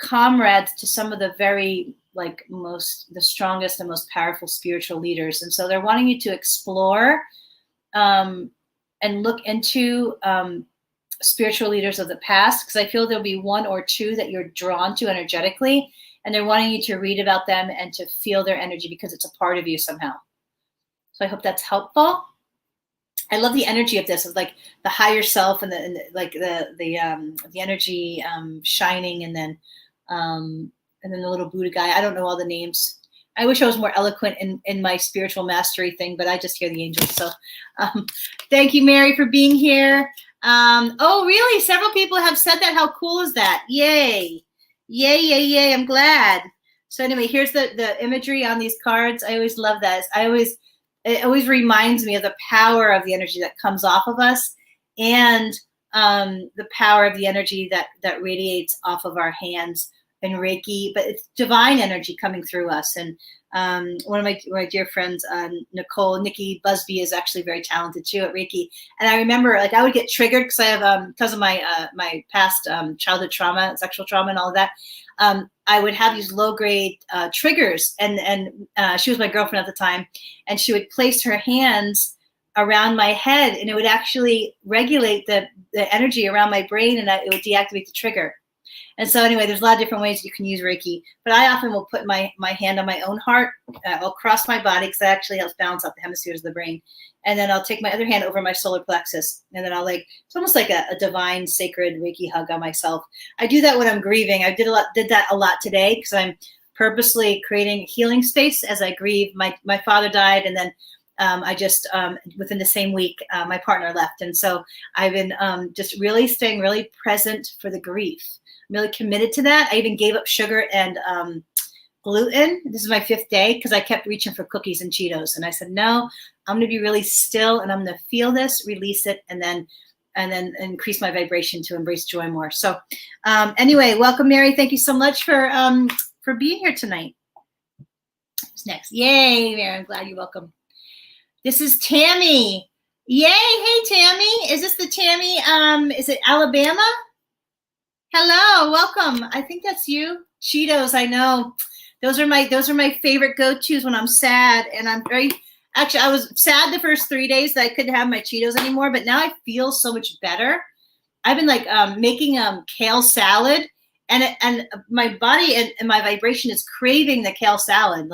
comrades to some of the very the strongest and most powerful spiritual leaders. And so they're wanting you to explore and look into spiritual leaders of the past, because I feel there'll be one or two that you're drawn to energetically, and they're wanting you to read about them and to feel their energy because it's a part of you somehow. So I hope that's helpful. I love the energy of this, of like the higher self and the energy shining, and then the little Buddha guy. I don't know all the names. I wish I was more eloquent in my spiritual mastery thing, but I just hear the angels. So thank you, Mary, for being here. Oh, really? Several people have said that. How cool is that? Yay. Yay, yay, yay. I'm glad. So anyway, here's the imagery on these cards. I always love that. It always reminds me of the power of the energy that comes off of us, and the power of the energy that radiates off of our hands in Reiki, but it's divine energy coming through us. And one of my dear friends, Nikki Busby, is actually very talented too at Reiki. And I remember, like, I would get triggered because I have because of my past childhood trauma, sexual trauma, and all of that. I would have these low grade triggers, and she was my girlfriend at the time, and she would place her hands around my head, and it would actually regulate the energy around my brain, and it would deactivate the trigger. And so anyway, there's a lot of different ways you can use Reiki, but I often will put my hand on my own heart. I'll cross my body, because that actually helps balance out the hemispheres of the brain. And then I'll take my other hand over my solar plexus, and then it's almost like a divine, sacred Reiki hug on myself. I do that when I'm grieving. I did that a lot today, because I'm purposely creating healing space as I grieve. My father died, and then I just, within the same week, my partner left. And so I've been just really staying really present for the grief. I'm really committed to that. I even gave up sugar and gluten. This is my 5th day, because I kept reaching for cookies and Cheetos. And I said, no, I'm going to be really still, and I'm going to feel this, release it, and then increase my vibration to embrace joy more. So anyway, welcome, Mary. Thank you so much for being here tonight. Who's next? Yay, Mary. I'm glad you're welcome. This is Tammy. Yay. Hey, Tammy. Is this the Tammy? Is it Alabama? Hello. Welcome. I think that's you. Cheetos. I know. Those are my favorite go-tos when I'm sad. And I was sad the first 3 days that I couldn't have my Cheetos anymore, but now I feel so much better. I've been making kale salad, and my body and my vibration is craving the kale salad,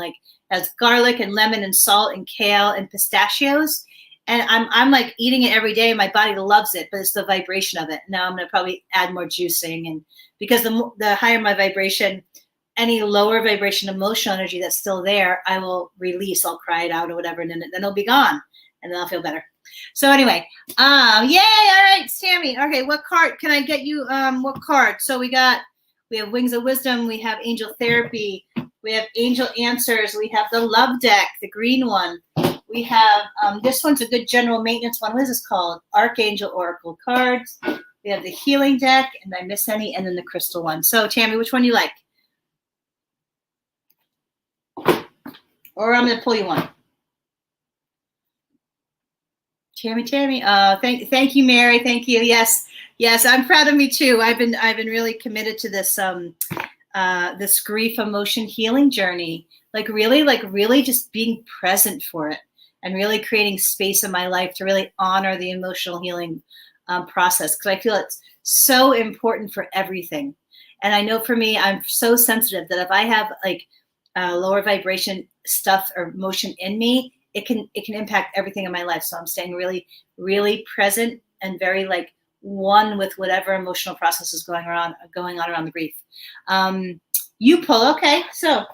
has garlic and lemon and salt and kale and pistachios. And I'm like eating it every day. My body loves it, but it's the vibration of it. Now I'm going to probably add more juicing, and because the higher my vibration, any lower vibration emotional energy that's still there, I will release. I'll cry it out or whatever, and then it'll be gone, and then I'll feel better. So anyway, yay! All right, Sammy. Okay, what card can I get you? What card? So we have Wings of Wisdom. We have Angel Therapy. We have Angel Answers. We have the Love Deck, the green one. We have, this one's a good general maintenance one. What is this called? Archangel Oracle cards. We have the Healing Deck, and I miss any, and then the crystal one. So, Tammy, which one do you like? Or I'm going to pull you one. Tammy. Thank you, Mary. Thank you. Yes, I'm proud of me too. I've been really committed to this this grief emotion healing journey. Like really just being present for it and really creating space in my life to really honor the emotional healing process, because I feel it's so important for everything. And I know for me, I'm so sensitive that if I have like lower vibration stuff or emotion in me, it can impact everything in my life. So I'm staying really, really present and very like one with whatever emotional process is going on around the grief. You pull, okay. So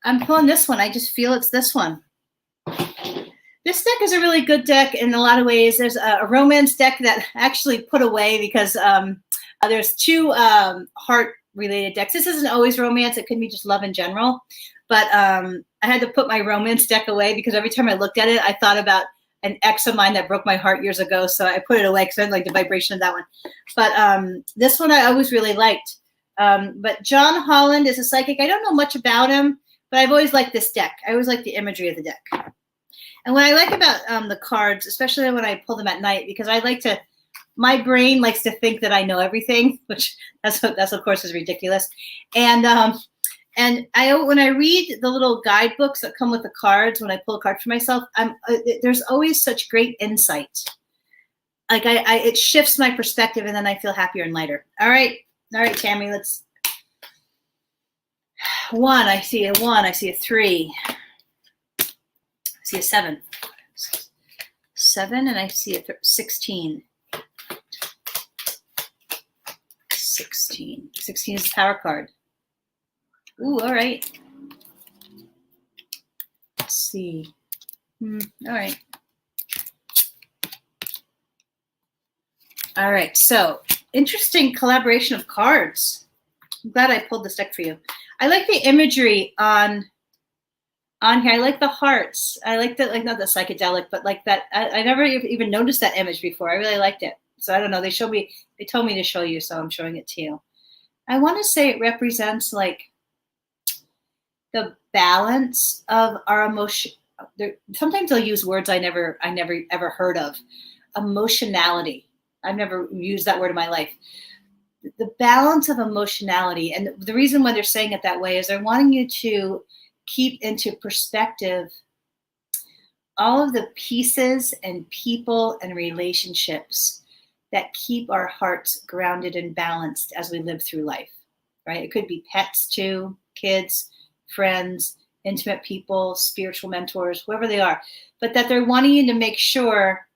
I'm pulling this one. I just feel it's this one. This deck is a really good deck in a lot of ways. There's a romance deck that I actually put away because there's two heart-related decks. This isn't always romance. It could be just love in general. But I had to put my romance deck away because every time I looked at it, I thought about an ex of mine that broke my heart years ago. So I put it away because I didn't like the vibration of that one. But this one I always really liked. But John Holland is a psychic. I don't know much about him, but I've always liked this deck. I always like the imagery of the deck. And what I like about the cards, especially when I pull them at night, because I like to, my brain likes to think that I know everything, which that's of course is ridiculous. And when I read the little guidebooks that come with the cards, when I pull a card for myself, there's always such great insight. Like it shifts my perspective, and then I feel happier and lighter. All right, Tammy, let's. One, I see a 1. I see a 3. I see a 7. 7, and I see a 16. 16. 16 is the power card. Ooh, all right. Let's see. All right. All right. So, interesting collaboration of cards. I'm glad I pulled this deck for you. I like the imagery on here. I like the hearts. I like that, like not the psychedelic, but like that. I never even noticed that image before. I really liked it. So I don't know. They told me to show you, so I'm showing it to you. I want to say it represents like the balance of our emotion. Sometimes they'll use words I never ever heard of. Emotionality. I've never used that word in my life. The balance of emotionality. And the reason why they're saying it that way is they're wanting you to keep into perspective all of the pieces and people and relationships that keep our hearts grounded and balanced as we live through life, right? It could be pets too, kids, friends, intimate people, spiritual mentors, whoever they are, but that they're wanting you to make sure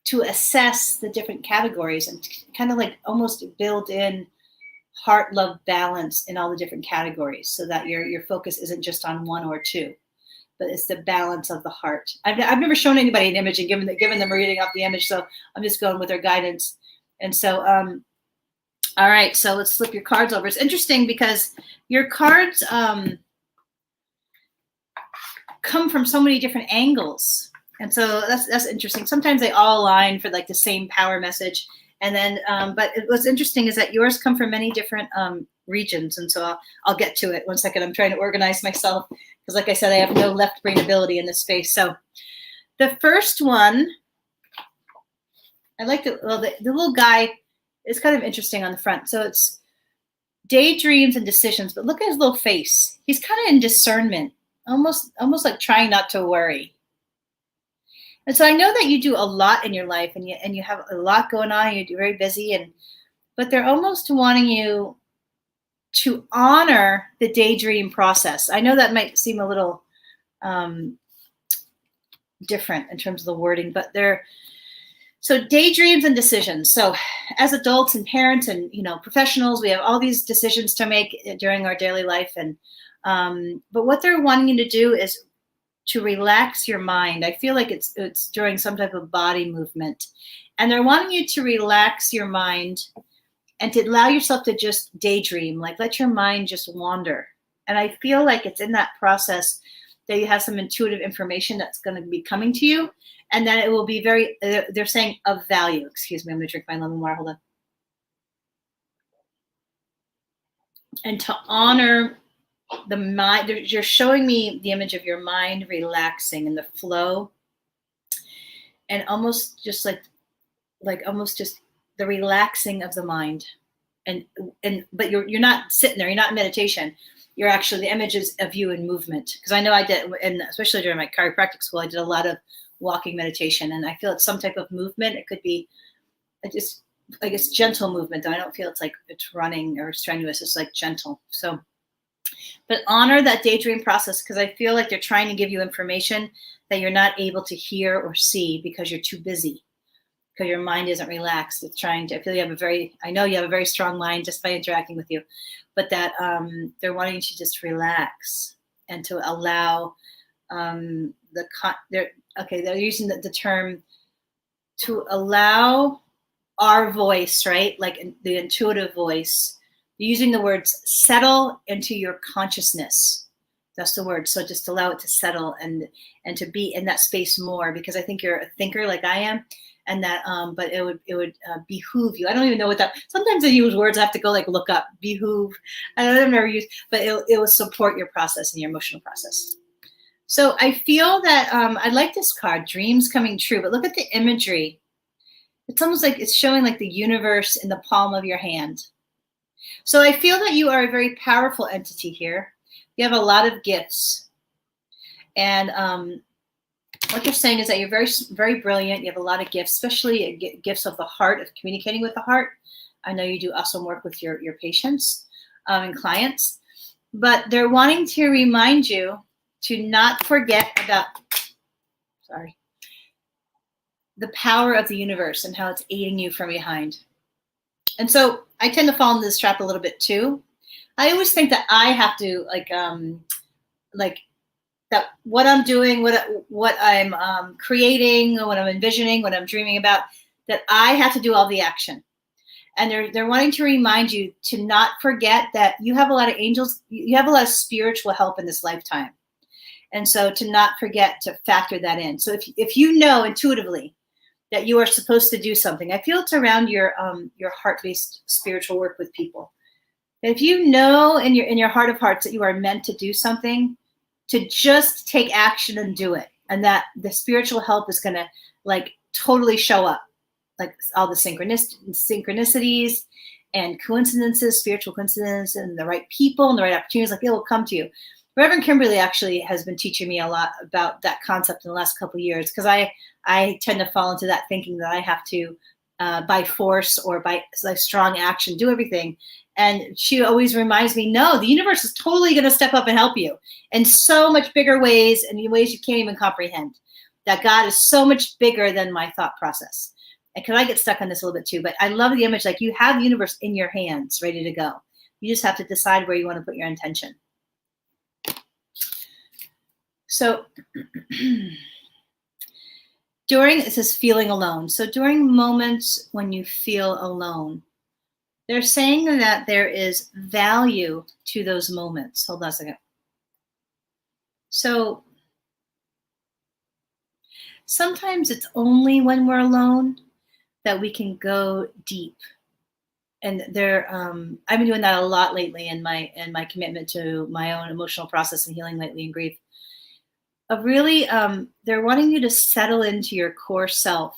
to assess the different categories and kind of like almost build in heart, love, balance in all the different categories, so that your focus isn't just on one or two, but it's the balance of the heart. I've never shown anybody an image and given them a reading off the image, so I'm just going with their guidance. And so, all right, so let's flip your cards over. It's interesting because your cards come from so many different angles. And so that's interesting. Sometimes they all align for like the same power message. And then, but what's interesting is that yours come from many different regions. And so I'll get to it. 1 second. I'm trying to organize myself because, like I said, I have no left brain ability in this space. So the first one, I like the little guy is kind of interesting on the front. So it's daydreams and decisions, but look at his little face. He's kind of in discernment, almost like trying not to worry. And so I know that you do a lot in your life, and you have a lot going on, and you're very busy, but they're almost wanting you to honor the daydream process. I know that might seem a little different in terms of the wording, but so daydreams and decisions. So as adults and parents and professionals, we have all these decisions to make during our daily life, and but what they're wanting you to do is to relax your mind. I feel like it's during some type of body movement, and they're wanting you to relax your mind and to allow yourself to just daydream, like let your mind just wander. And I feel like it's in that process that you have some intuitive information that's going to be coming to you, and that it will be very, they're saying of value. Excuse me, I'm going to drink my lemon water. Hold on. And to honor the mind, you're showing me the image of your mind relaxing in the flow, and almost just like almost just the relaxing of the mind. But you're not sitting there, you're not in meditation. You're actually, the images of you in movement. Because I know I did, and especially during my chiropractic school, I did a lot of walking meditation, and I feel it's some type of movement. It could be just, I guess, gentle movement, though I don't feel it's like it's running or strenuous. It's like gentle. So, but honor that daydream process, because I feel like they're trying to give you information that you're not able to hear or see because you're too busy, because your mind isn't relaxed. It's trying to, I feel you have a very, I know you have a very strong mind just by interacting with you, but that they're wanting you to just relax and to allow they're using the term to allow our voice, right? Like the intuitive voice, using the words settle into your consciousness. That's the word. So just allow it to settle and to be in that space more, because I think you're a thinker like I am. And that, but it would behoove you. I don't even know what that, sometimes I use words I have to go like look up, behoove. I don't know, I've never used, but it will support your process and your emotional process. So I feel that, I like this card, dreams coming true, but look at the imagery. It's almost like it's showing like the universe in the palm of your hand. So I feel that you are a very powerful entity here. You have a lot of gifts. And, what they're saying is that you're very, very brilliant. You have a lot of gifts, especially gifts of the heart, of communicating with the heart. I know you do awesome work with your patients and clients, but they're wanting to remind you to not forget about, the power of the universe and how it's aiding you from behind. And so I tend to fall into this trap a little bit too. I always think that I have to that what I'm doing, what I'm creating, what I'm envisioning, what I'm dreaming about, that I have to do all the action. And they're wanting to remind you to not forget that you have a lot of angels, you have a lot of spiritual help in this lifetime. And so to not forget to factor that in. So if you know intuitively that you are supposed to do something, I feel it's around your heart-based spiritual work with people. If you know in your heart of hearts that you are meant to do something, to just take action and do it. And that the spiritual help is going to like totally show up, like all the synchronicities and coincidences, spiritual coincidences, and the right people and the right opportunities, like it will come to you. Reverend Kimberly actually has been teaching me a lot about that concept in the last couple of years, because I tend to fall into that thinking that I have to, by force or by like strong action, do everything. And she always reminds me, no, the universe is totally going to step up and help you in so much bigger ways, and in ways you can't even comprehend. That God is so much bigger than my thought process. And because I get stuck on this a little bit too, but I love the image, like you have the universe in your hands, ready to go. You just have to decide where you want to put your intention. So this is feeling alone. So during moments when you feel alone, they're saying that there is value to those moments. Hold on a second. So sometimes it's only when we're alone that we can go deep. And I've been doing that a lot lately in my commitment to my own emotional process and healing lately in grief. Really, they're wanting you to settle into your core self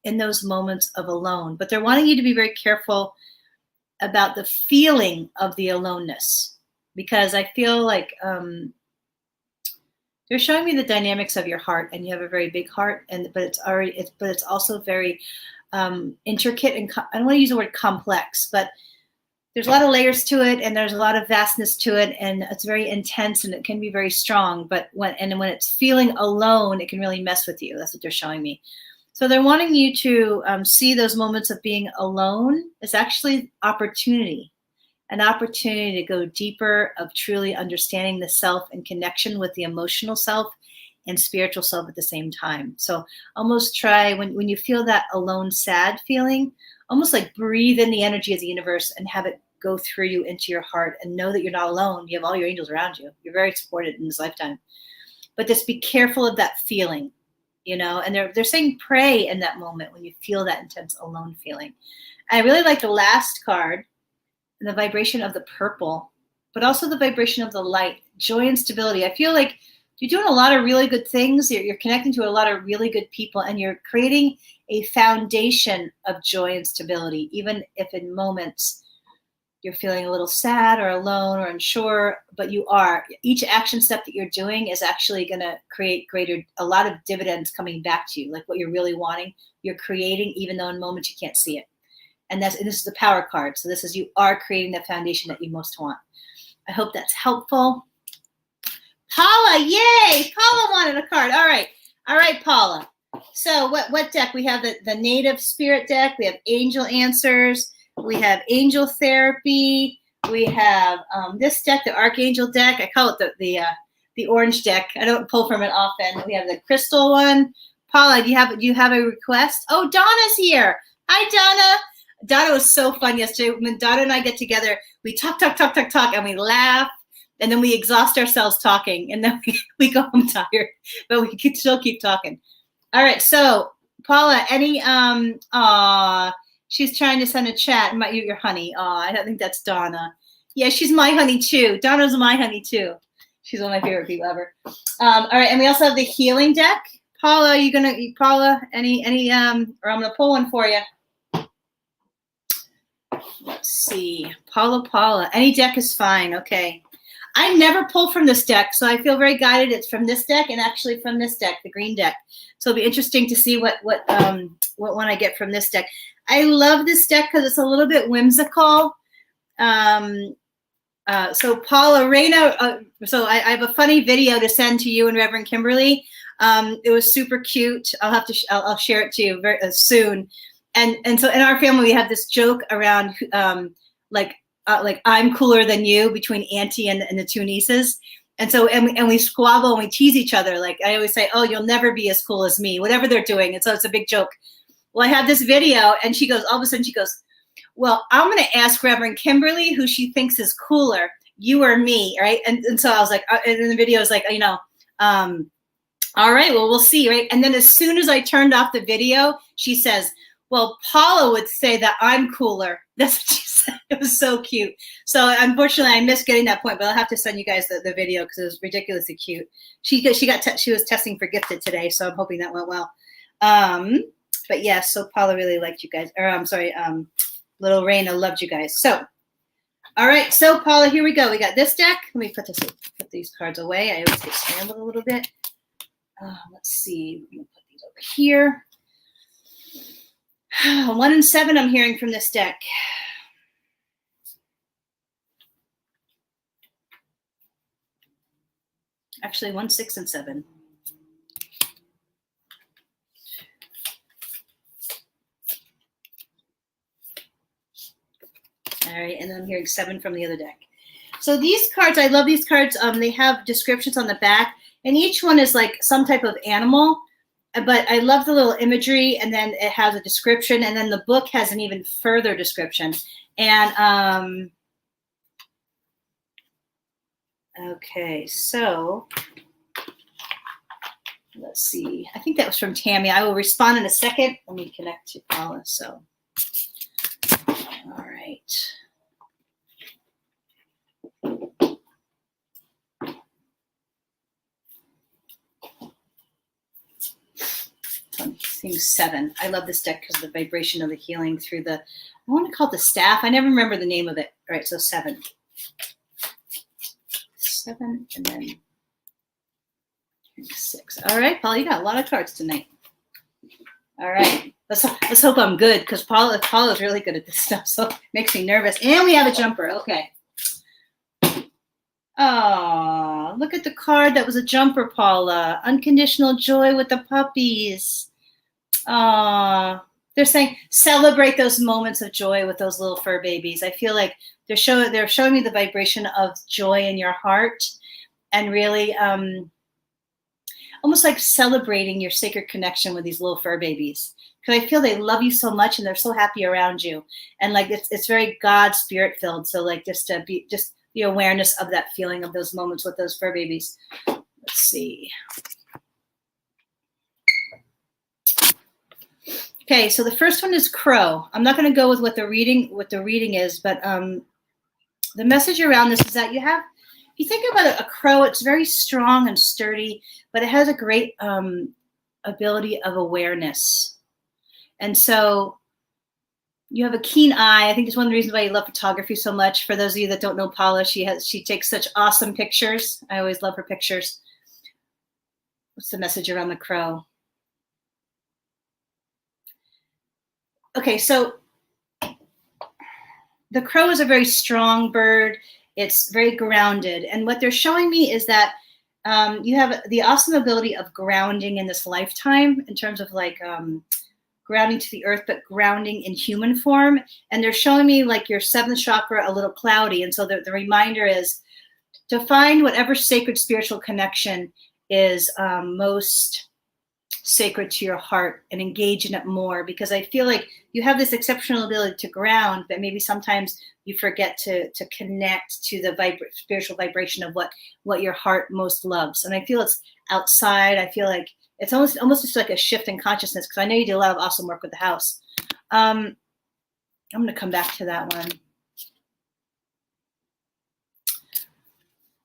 in those moments of alone, but they're wanting you to be very careful about the feeling of the aloneness, because I feel like they're showing me the dynamics of your heart, and you have a very big heart, but it's also very intricate, and I don't want to use the word complex, but there's a lot of layers to it, and there's a lot of vastness to it, and it's very intense, and it can be very strong. But when it's feeling alone, it can really mess with you. That's what they're showing me. So they're wanting you to see those moments of being alone as actually opportunity, an opportunity to go deeper, of truly understanding the self and connection with the emotional self and spiritual self at the same time. So almost try, when you feel that alone, sad feeling, almost like breathe in the energy of the universe and have it go through you into your heart, and know that you're not alone. You have all your angels around you. You're very supported in this lifetime. But just be careful of that feeling, you know, and they're saying pray in that moment when you feel that intense alone feeling. I really like the last card, the vibration of the purple, but also the vibration of the light, joy and stability. I feel like you're doing a lot of really good things. You're connecting to a lot of really good people, and you're creating a foundation of joy and stability, even if in moments you're feeling a little sad or alone or unsure, but you are. Each action step that you're doing is actually going to create a lot of dividends coming back to you, like what you're really wanting, you're creating, even though in moments you can't see it. And this is the power card. So this is, you are creating the foundation that you most want. I hope that's helpful. Paula, yay! Paula wanted a card. All right, Paula. So what deck? We have the Native Spirit deck. We have Angel Answers. We have Angel Therapy. We have this deck, the Archangel deck. I call it the orange deck. I don't pull from it often. We have the crystal one. Paula, do you have a request? Oh, Donna's here. Hi, Donna. Donna was so fun yesterday. When Donna and I get together, we talk, and we laugh, and then we exhaust ourselves talking, and then we go home tired, but we can still keep talking. All right, so Paula, any she's trying to send a chat. Your honey. I don't think that's Donna. Yeah, she's my honey too. Donna's my honey too. She's one of my favorite people ever. All right, and we also have the healing deck. Paula, any or I'm gonna pull one for you. Let's see. Paula. Any deck is fine. Okay. I never pull from this deck, so I feel very guided. It's from this deck and actually from this deck, the green deck. So it'll be interesting to see what one I get from this deck. I love this deck because it's a little bit whimsical. So Paula, Raina, so I have a funny video to send to you and Reverend Kimberly. It was super cute. I'll share it to you very soon. And so in our family, we have this joke around like I'm cooler than you between Auntie and the two nieces. And so, and we squabble and we tease each other. Like I always say, oh, you'll never be as cool as me, whatever they're doing. And so it's a big joke. Well, I have this video and she goes, all of a sudden she goes, well, I'm going to ask Reverend Kimberly who she thinks is cooler, you or me, right? And so I was like, and the video is like, you know, all right, well, we'll see, right? And then as soon as I turned off the video, she says, well, Paula would say that I'm cooler. That's what she said. It was so cute. So unfortunately, I missed getting that point, but I'll have to send you guys the video because it was ridiculously cute. She was testing for gifted today, so I'm hoping that went well. But yeah, so Paula really liked you guys. Or I'm sorry, little Raina loved you guys. So, all right, so Paula, here we go. We got this deck. Let me put these cards away. I always get scrambled a little bit. Let's see. We're gonna put these over here. 1 and 7 I'm hearing from this deck. Actually, 1, 6, and 7. All right, and then I'm hearing 7 from the other deck. So these cards, I love these cards. They have descriptions on the back, and each one is like some type of animal. But I love the little imagery, and then it has a description, and then the book has an even further description. And okay, so let's see. I think that was from Tammy. I will respond in a second. Let me connect to Paula. So, all right. I'm seeing 7. I love this deck because of the vibration of the healing through I want to call it the staff. I never remember the name of it. All right, so 7. 7 and then 6. All right, Paula, you got a lot of cards tonight. All right, let's hope I'm good because Paula's really good at this stuff, so it makes me nervous. And we have a jumper. Okay. Oh, look at the card. That was a jumper, Paula. Unconditional joy with the puppies. They're saying celebrate those moments of joy with those little fur babies. I feel like they're showing me the vibration of joy in your heart, and really almost like celebrating your sacred connection with these little fur babies. because I feel they love you so much and they're so happy around you. And like, it's very God spirit filled. So like just the awareness of that feeling of those moments with those fur babies. Let's see. Okay, so the first one is crow. I'm not going to go with what the reading is, but the message around this is that if you think about a crow, it's very strong and sturdy, but it has a great ability of awareness. And so you have a keen eye. I think it's one of the reasons why you love photography so much. For those of you that don't know Paula, she takes such awesome pictures. I always love her pictures. What's the message around the crow? Okay, so the crow is a very strong bird. It's very grounded. And what they're showing me is that you have the awesome ability of grounding in this lifetime in terms of like grounding to the earth, but grounding in human form. And they're showing me like your seventh chakra a little cloudy. And so the reminder is to find whatever sacred spiritual connection is most sacred to your heart and engage in it more, because I feel like you have this exceptional ability to ground, but maybe sometimes you forget to connect to the spiritual vibration of what your heart most loves. And I feel it's outside. I feel like it's almost just like a shift in consciousness, because I know you did a lot of awesome work with the house. I'm going to come back to that one.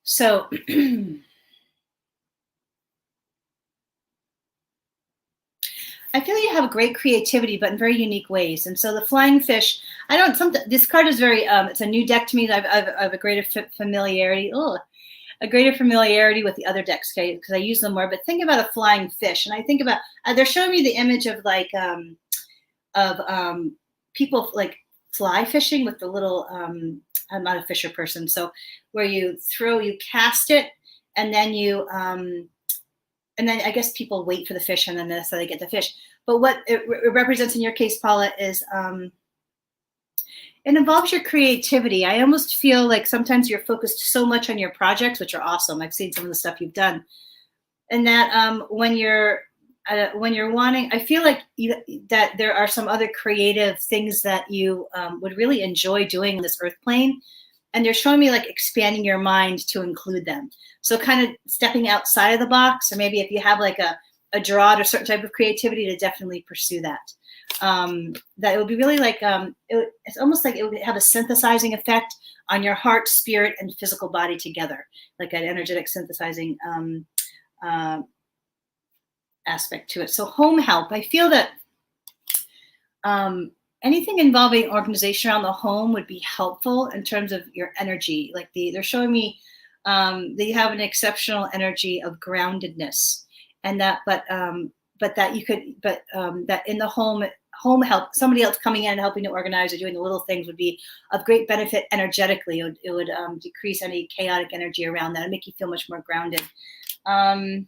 So I feel you have great creativity, but in very unique ways. And so the flying fish, this card is very, it's a new deck to me. I have a greater familiarity. A greater familiarity with the other decks because I use them more. But think about a flying fish, and I think about they're showing me the image of like people like fly fishing with the little. I'm not a fisher person, so where you cast it, and then and then I guess people wait for the fish, and then that's how they get the fish. But what it represents in your case, Paula, is it involves your creativity. I almost feel like sometimes you're focused so much on your projects, which are awesome. I've seen some of the stuff you've done. And that when you're wanting, I feel like that there are some other creative things that you would really enjoy doing on this earth plane. And they're showing me like expanding your mind to include them. So kind of stepping outside of the box, or maybe if you have like a drawing or certain type of creativity, to definitely pursue that. That it would be really like, it's almost like it would have a synthesizing effect on your heart, spirit, and physical body together, like an energetic synthesizing aspect to it. So home help, I feel that anything involving organization around the home would be helpful in terms of your energy. Like they're showing me that you have an exceptional energy of groundedness, and that, but that you could, that in the home help, somebody else coming in and helping to organize or doing the little things would be of great benefit energetically. It would decrease any chaotic energy around that and make you feel much more grounded. I'm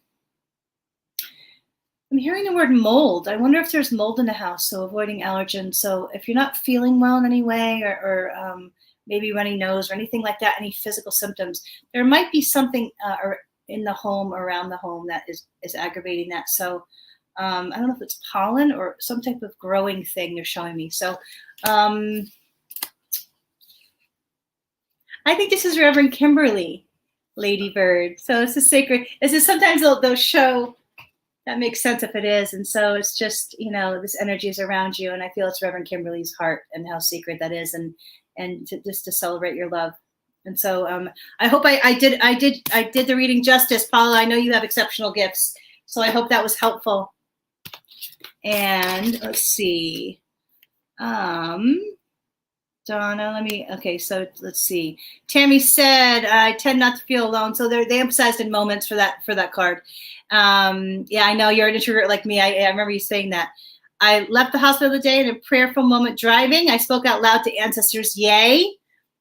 hearing the word mold. I wonder if there's mold in the house, so avoiding allergens. So if you're not feeling well in any way, or maybe runny nose or anything like that, any physical symptoms, there might be something in the home, around the home, that is aggravating that. So I don't know if it's pollen or some type of growing thing they're showing me. So I think this is Reverend Kimberly, Lady Bird. So it's a sacred. This is sometimes they'll show. That makes sense if it is. And so it's just, this energy is around you. And I feel it's Reverend Kimberly's heart and how sacred that is, and just to celebrate your love. And so I hope I did the reading justice, Paula. I know you have exceptional gifts, so I hope that was helpful. And let's see. Donna, so let's see. Tammy said, I tend not to feel alone. So they emphasized in moments for that card. Yeah, I know you're an introvert like me. I remember you saying that. I left the hospital the day in a prayerful moment driving. I spoke out loud to ancestors, yay,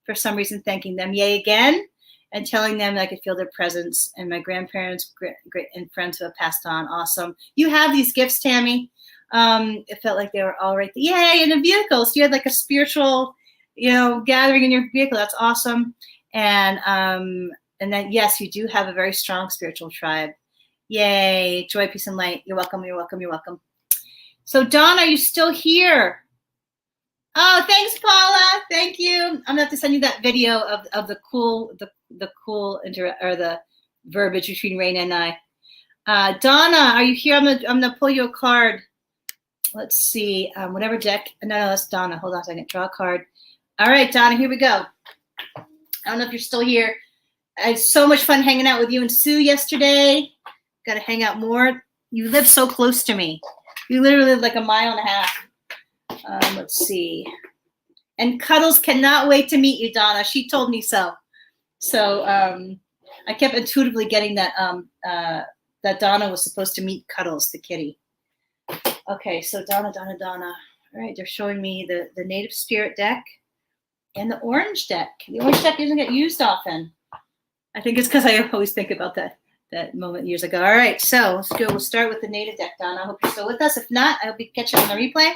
for some reason thanking them, yay again, and telling them I could feel their presence, and my grandparents, great and friends who have passed on. Awesome. You have these gifts, Tammy. It felt like they were all right there. Yay, in a vehicle. So you had like a spiritual, gathering in your vehicle. That's awesome. And then, yes, you do have a very strong spiritual tribe. Yay, joy, peace, and light. You're welcome, you're welcome, you're welcome. So Dawn, are you still here? Oh, thanks, Paula. Thank you. I'm gonna have to send you that video of the cool the verbiage between Raina and I. Donna, are you here? I'm gonna pull you a card. Let's see. Whatever deck. No, that's Donna. Hold on a second. Draw a card. All right, Donna. Here we go. I don't know if you're still here. I had so much fun hanging out with you and Sue yesterday. Got to hang out more. You live so close to me. You literally live like a mile and a half. Let's see. And Cuddles cannot wait to meet you, Donna. She told me so. So I kept intuitively getting that that Donna was supposed to meet Cuddles, the kitty. Okay, so Donna. All right, they're showing me the Native Spirit deck and the Orange deck. The Orange deck doesn't get used often. I think it's because I always think about that moment years ago. All right, so let's go. We'll start with the Native deck, Donna. I hope you're still with us. If not, I hope you catch it on the replay.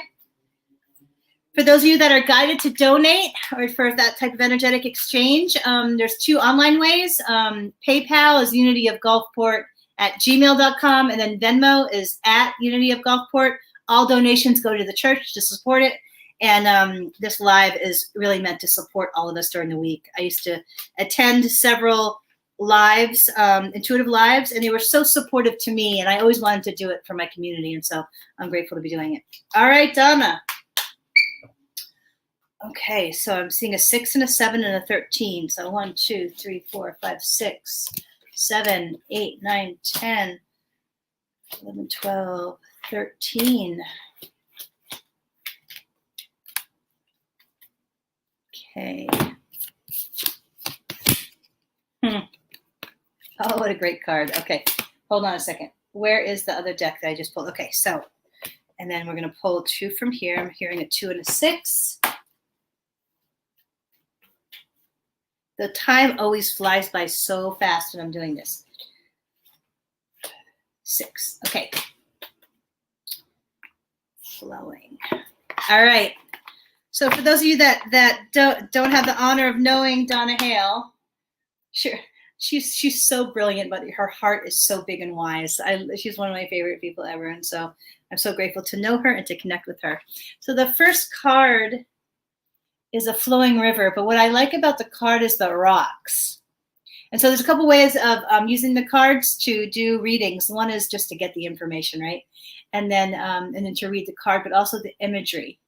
For those of you that are guided to donate or for that type of energetic exchange, there's 2 online ways. PayPal is unityofgulfport@gmail.com, and then Venmo is @unityofgulfport. All donations go to the church to support it. And this live is really meant to support all of us during the week. I used to attend several lives, intuitive lives, and they were so supportive to me, and I always wanted to do it for my community, and so I'm grateful to be doing it. All right, Donna. Okay, so I'm seeing a 6 and a 7 and a 13. So 1, 2, 3, 4, 5, 6, 7, 8, 9, 10, 11, 12, 13. Okay. Oh, what a great card. Okay, hold on a second. Where is the other deck that I just pulled? Okay, so, and then we're going to pull 2 from here. I'm hearing a 2 and a 6. The time always flies by so fast when I'm doing this. 6. Okay. Flowing. All right. So for those of you that don't have the honor of knowing Donna Hale, sure, she's so brilliant, but her heart is so big and wise. She's one of my favorite people ever, and so I'm so grateful to know her and to connect with her. So the first card is a flowing river, but what I like about the card is the rocks. And so there's a couple ways of using the cards to do readings. One is just to get the information, right? And then to read the card, but also the imagery.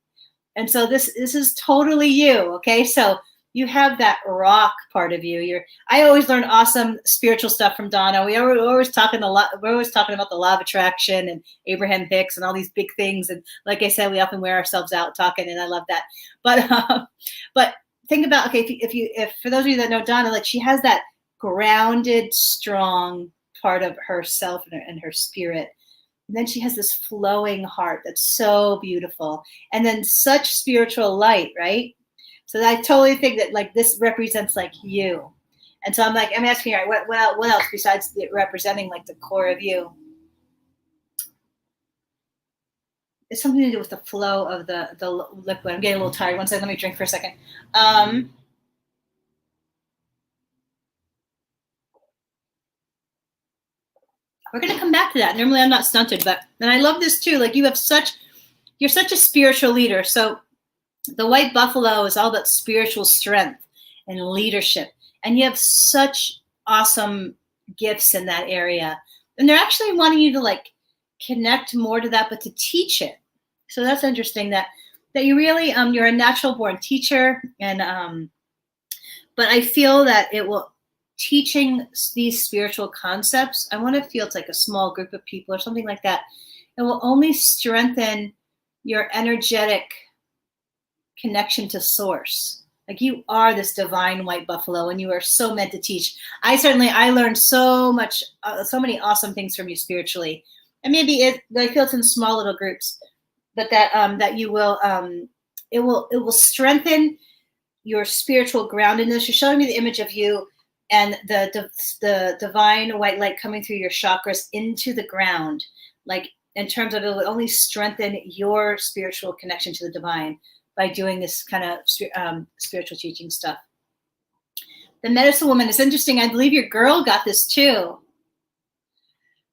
And so this is totally you, okay? So you have that rock part of you. I always learn awesome spiritual stuff from Donna. We're always talking about the law of attraction and Abraham Hicks and all these big things. And like I said, we often wear ourselves out talking, and I love that. But think about, okay, if for those of you that know Donna, like she has that grounded, strong part of herself and her spirit. And then she has this flowing heart that's so beautiful, and then such spiritual light, right? So I totally think that like this represents like you. And so I'm asking, all right, what else besides representing like the core of you? It's something to do with the flow of the liquid. I'm getting a little tired. One second, let me drink for a second. We're going to come back to that. Normally I'm not stunted, and I love this too. Like you're such a spiritual leader. So the white buffalo is all about spiritual strength and leadership. And you have such awesome gifts in that area. And they're actually wanting you to like connect more to that, but to teach it. So that's interesting that you really, you're a natural born teacher. And, but I feel that it will, teaching these spiritual concepts, I want to feel it's like a small group of people or something like that. It will only strengthen your energetic connection to source. Like you are this divine white buffalo, and you are so meant to teach. I learned so much, so many awesome things from you spiritually. And maybe I feel it's in small little groups, but that you will, it will strengthen your spiritual groundedness. You're showing me the image of you and the divine white light coming through your chakras into the ground, like in terms of it will only strengthen your spiritual connection to the divine by doing this kind of spiritual teaching stuff. The medicine woman is interesting. I believe your girl got this too.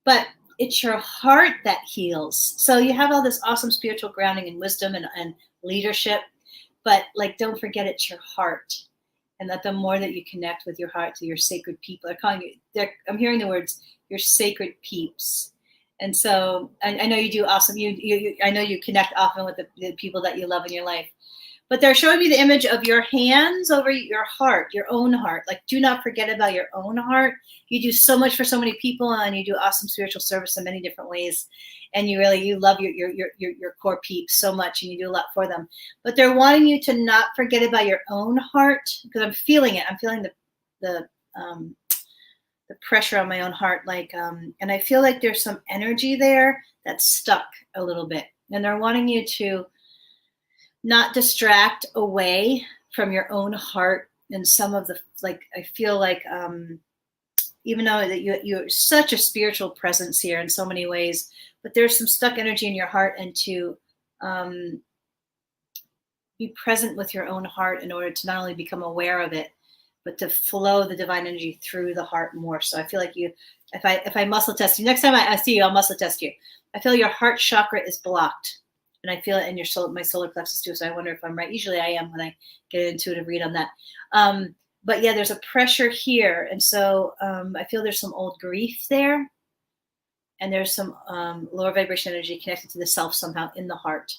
But it's your heart that heals. So you have all this awesome spiritual grounding and wisdom and leadership, but like, don't forget it's your heart. And that the more that you connect with your heart to your sacred people, I'm hearing the words, your sacred peeps. And so I know you do awesome. I know you connect often with the people that you love in your life. But they're showing me the image of your hands over your heart, your own heart. Like, do not forget about your own heart. You do so much for so many people, and you do awesome spiritual service in many different ways. And you love your core peeps so much, and you do a lot for them. But they're wanting you to not forget about your own heart, because I'm feeling it. I'm feeling the pressure on my own heart, and I feel like there's some energy there that's stuck a little bit, and they're wanting you to not distract away from your own heart. And some of the, like, I feel like, even though that you're such a spiritual presence here in so many ways, but there's some stuck energy in your heart, and to be present with your own heart in order to not only become aware of it, but to flow the divine energy through the heart more. So I feel like if I muscle test you, next time I see you, I'll muscle test you. I feel your heart chakra is blocked. And I feel it in my solar plexus too. So I wonder if I'm right. Usually I am when I get an intuitive read on that. But yeah, there's a pressure here. And so I feel there's some old grief there. And there's some lower vibration energy connected to the self somehow in the heart.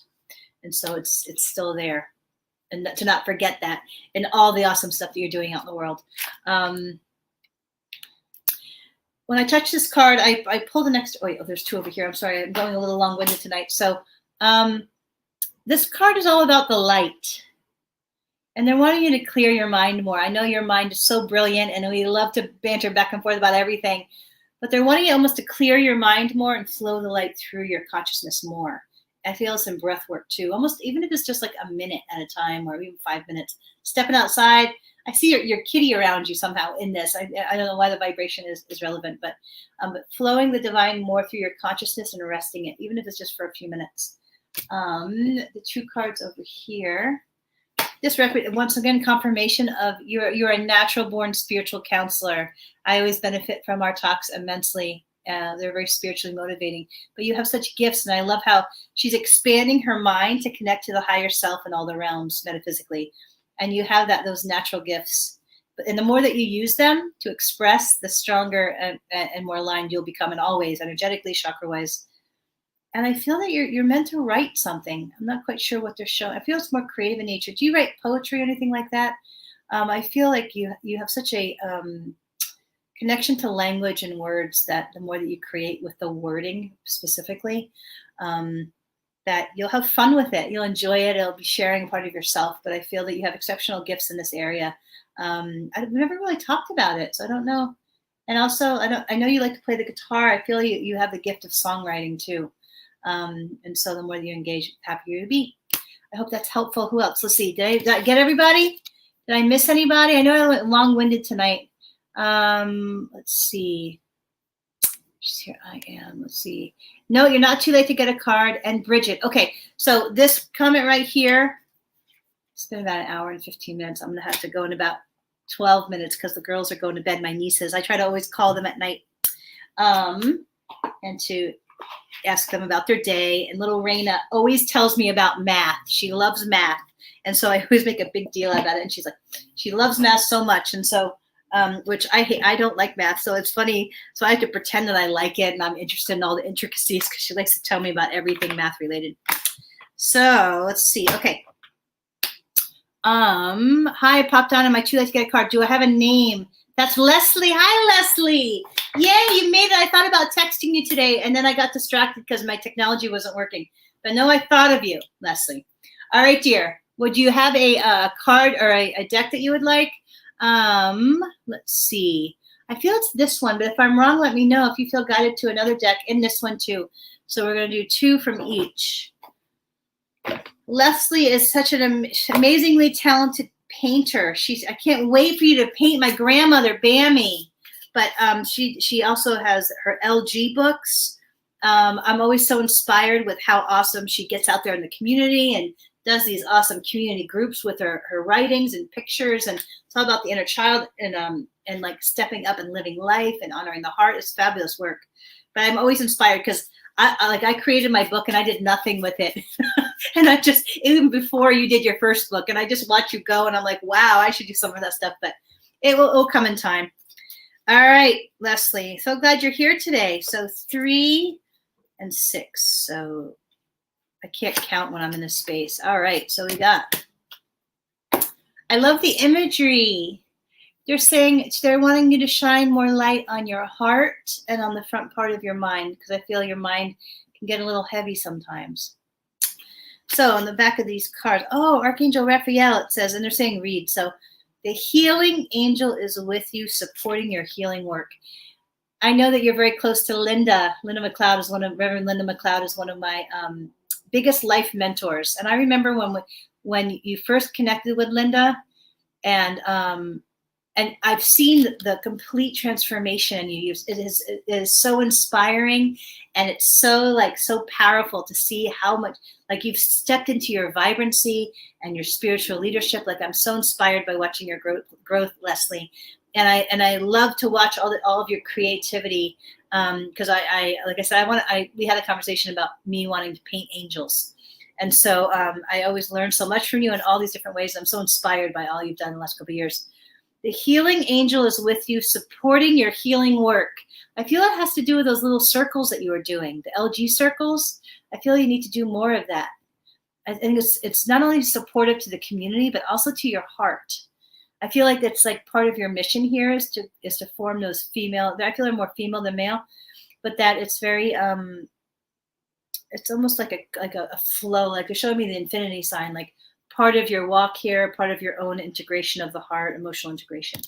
And so it's still there. And to not forget that and all the awesome stuff that you're doing out in the world. When I touch this card, I pull the next, there's two over here. I'm sorry, I'm going a little long-winded tonight. So this card is all about the light, and they're wanting you to clear your mind more. I know your mind is so brilliant, and we love to banter back and forth about everything, but they're wanting you almost to clear your mind more and flow the light through your consciousness more. I feel some breath work too, almost, even if it's just like a minute at a time, or even 5 minutes, stepping outside. I see your kitty around you somehow in this. I don't know why the vibration is relevant, but flowing the divine more through your consciousness and resting it, even if it's just for a few minutes. The two cards over here. This once again, confirmation of you're a natural born spiritual counselor. I always benefit from our talks immensely. They're very spiritually motivating, but you have such gifts. And I love how she's expanding her mind to connect to the higher self in all the realms metaphysically. And you have those natural gifts. And the more that you use them to express, the stronger and more aligned you'll become in all ways, energetically, chakra-wise. And I feel that you're meant to write something. I'm not quite sure what they're showing. I feel it's more creative in nature. Do you write poetry or anything like that? I feel like you have such a connection to language and words, that the more that you create with the wording specifically, that you'll have fun with it. You'll enjoy it. It'll be sharing a part of yourself. But I feel that you have exceptional gifts in this area. I've never really talked about it, so I don't know. And also, I know you like to play the guitar. I feel you have the gift of songwriting too. And so the more that you engage, the happier you'll be. I hope that's helpful. Who else? Let's see. Did I get everybody? Did I miss anybody? I know I went long-winded tonight. Let's see. Here I am. Let's see. No, you're not too late to get a card. And Bridget. Okay, so this comment right here, it's been about an hour and 15 minutes. I'm going to have to go in about 12 minutes because the girls are going to bed, my nieces. I try to always call them at night and to ask them about their day. And little Raina always tells me about math. She loves math. And so I always make a big deal about it. And she's like, she loves math so much. And so, which I hate, I don't like math. So it's funny. So I have to pretend that I like it and I'm interested in all the intricacies because she likes to tell me about everything math related. So let's see. Okay. Hi, I popped on. Am I too late to get a card? Do I have a name? That's Leslie. Hi, Leslie. Yay, you made it. I thought about texting you today, and then I got distracted because my technology wasn't working. But no, I thought of you, Leslie. All right, dear. Would you have a card or a deck that you would like? Let's see. I feel it's this one, but if I'm wrong, let me know if you feel guided to another deck in this one too. So we're going to do two from each. Leslie is such an amazingly talented painter. I can't wait for you to paint my grandmother, Bammy. But she also has her LG books. I'm always so inspired with how awesome she gets out there in the community and does these awesome community groups with her writings and pictures. And it's all about the inner child and like stepping up and living life and honoring the heart. It's fabulous work. but I'm always inspired because I created my book and I did nothing with it. And I just, even before you did your first book, and I just watch you go and I'm like, wow, I should do some of that stuff, but it'll come in time. All right, Leslie, so glad you're here today. So 3 and 6. So I can't count when I'm in this space. All right, so we got, I love the imagery. They're saying they're wanting you to shine more light on your heart and on the front part of your mind, because I feel your mind can get a little heavy sometimes. So on the back of these cards, oh, Archangel Raphael, it says, and they're saying read. So the healing angel is with you, supporting your healing work. I know that you're very close to Linda. Reverend Linda McLeod is one of my biggest life mentors. And I remember when you first connected with Linda, and I've seen the complete transformation in you. It is so inspiring, and it's so powerful to see how much you've stepped into your vibrancy and your spiritual leadership. I'm so inspired by watching your growth, Leslie, and I love to watch all of your creativity, because like I said, we had a conversation about me wanting to paint angels. And so I always learn so much from you in all these different ways. I'm so inspired by all you've done in the last couple of years. The healing angel is with you, supporting your healing work. I feel it has to do with those little circles that you are doing, the LG circles. I feel you need to do more of that. I think it's not only supportive to the community, but also to your heart. I feel like it's part of your mission here is to form those female. I feel they're more female than male, but that it's very it's almost like a flow. Like it showed me the infinity sign, part of your walk here, part of your own integration of the heart, emotional integration.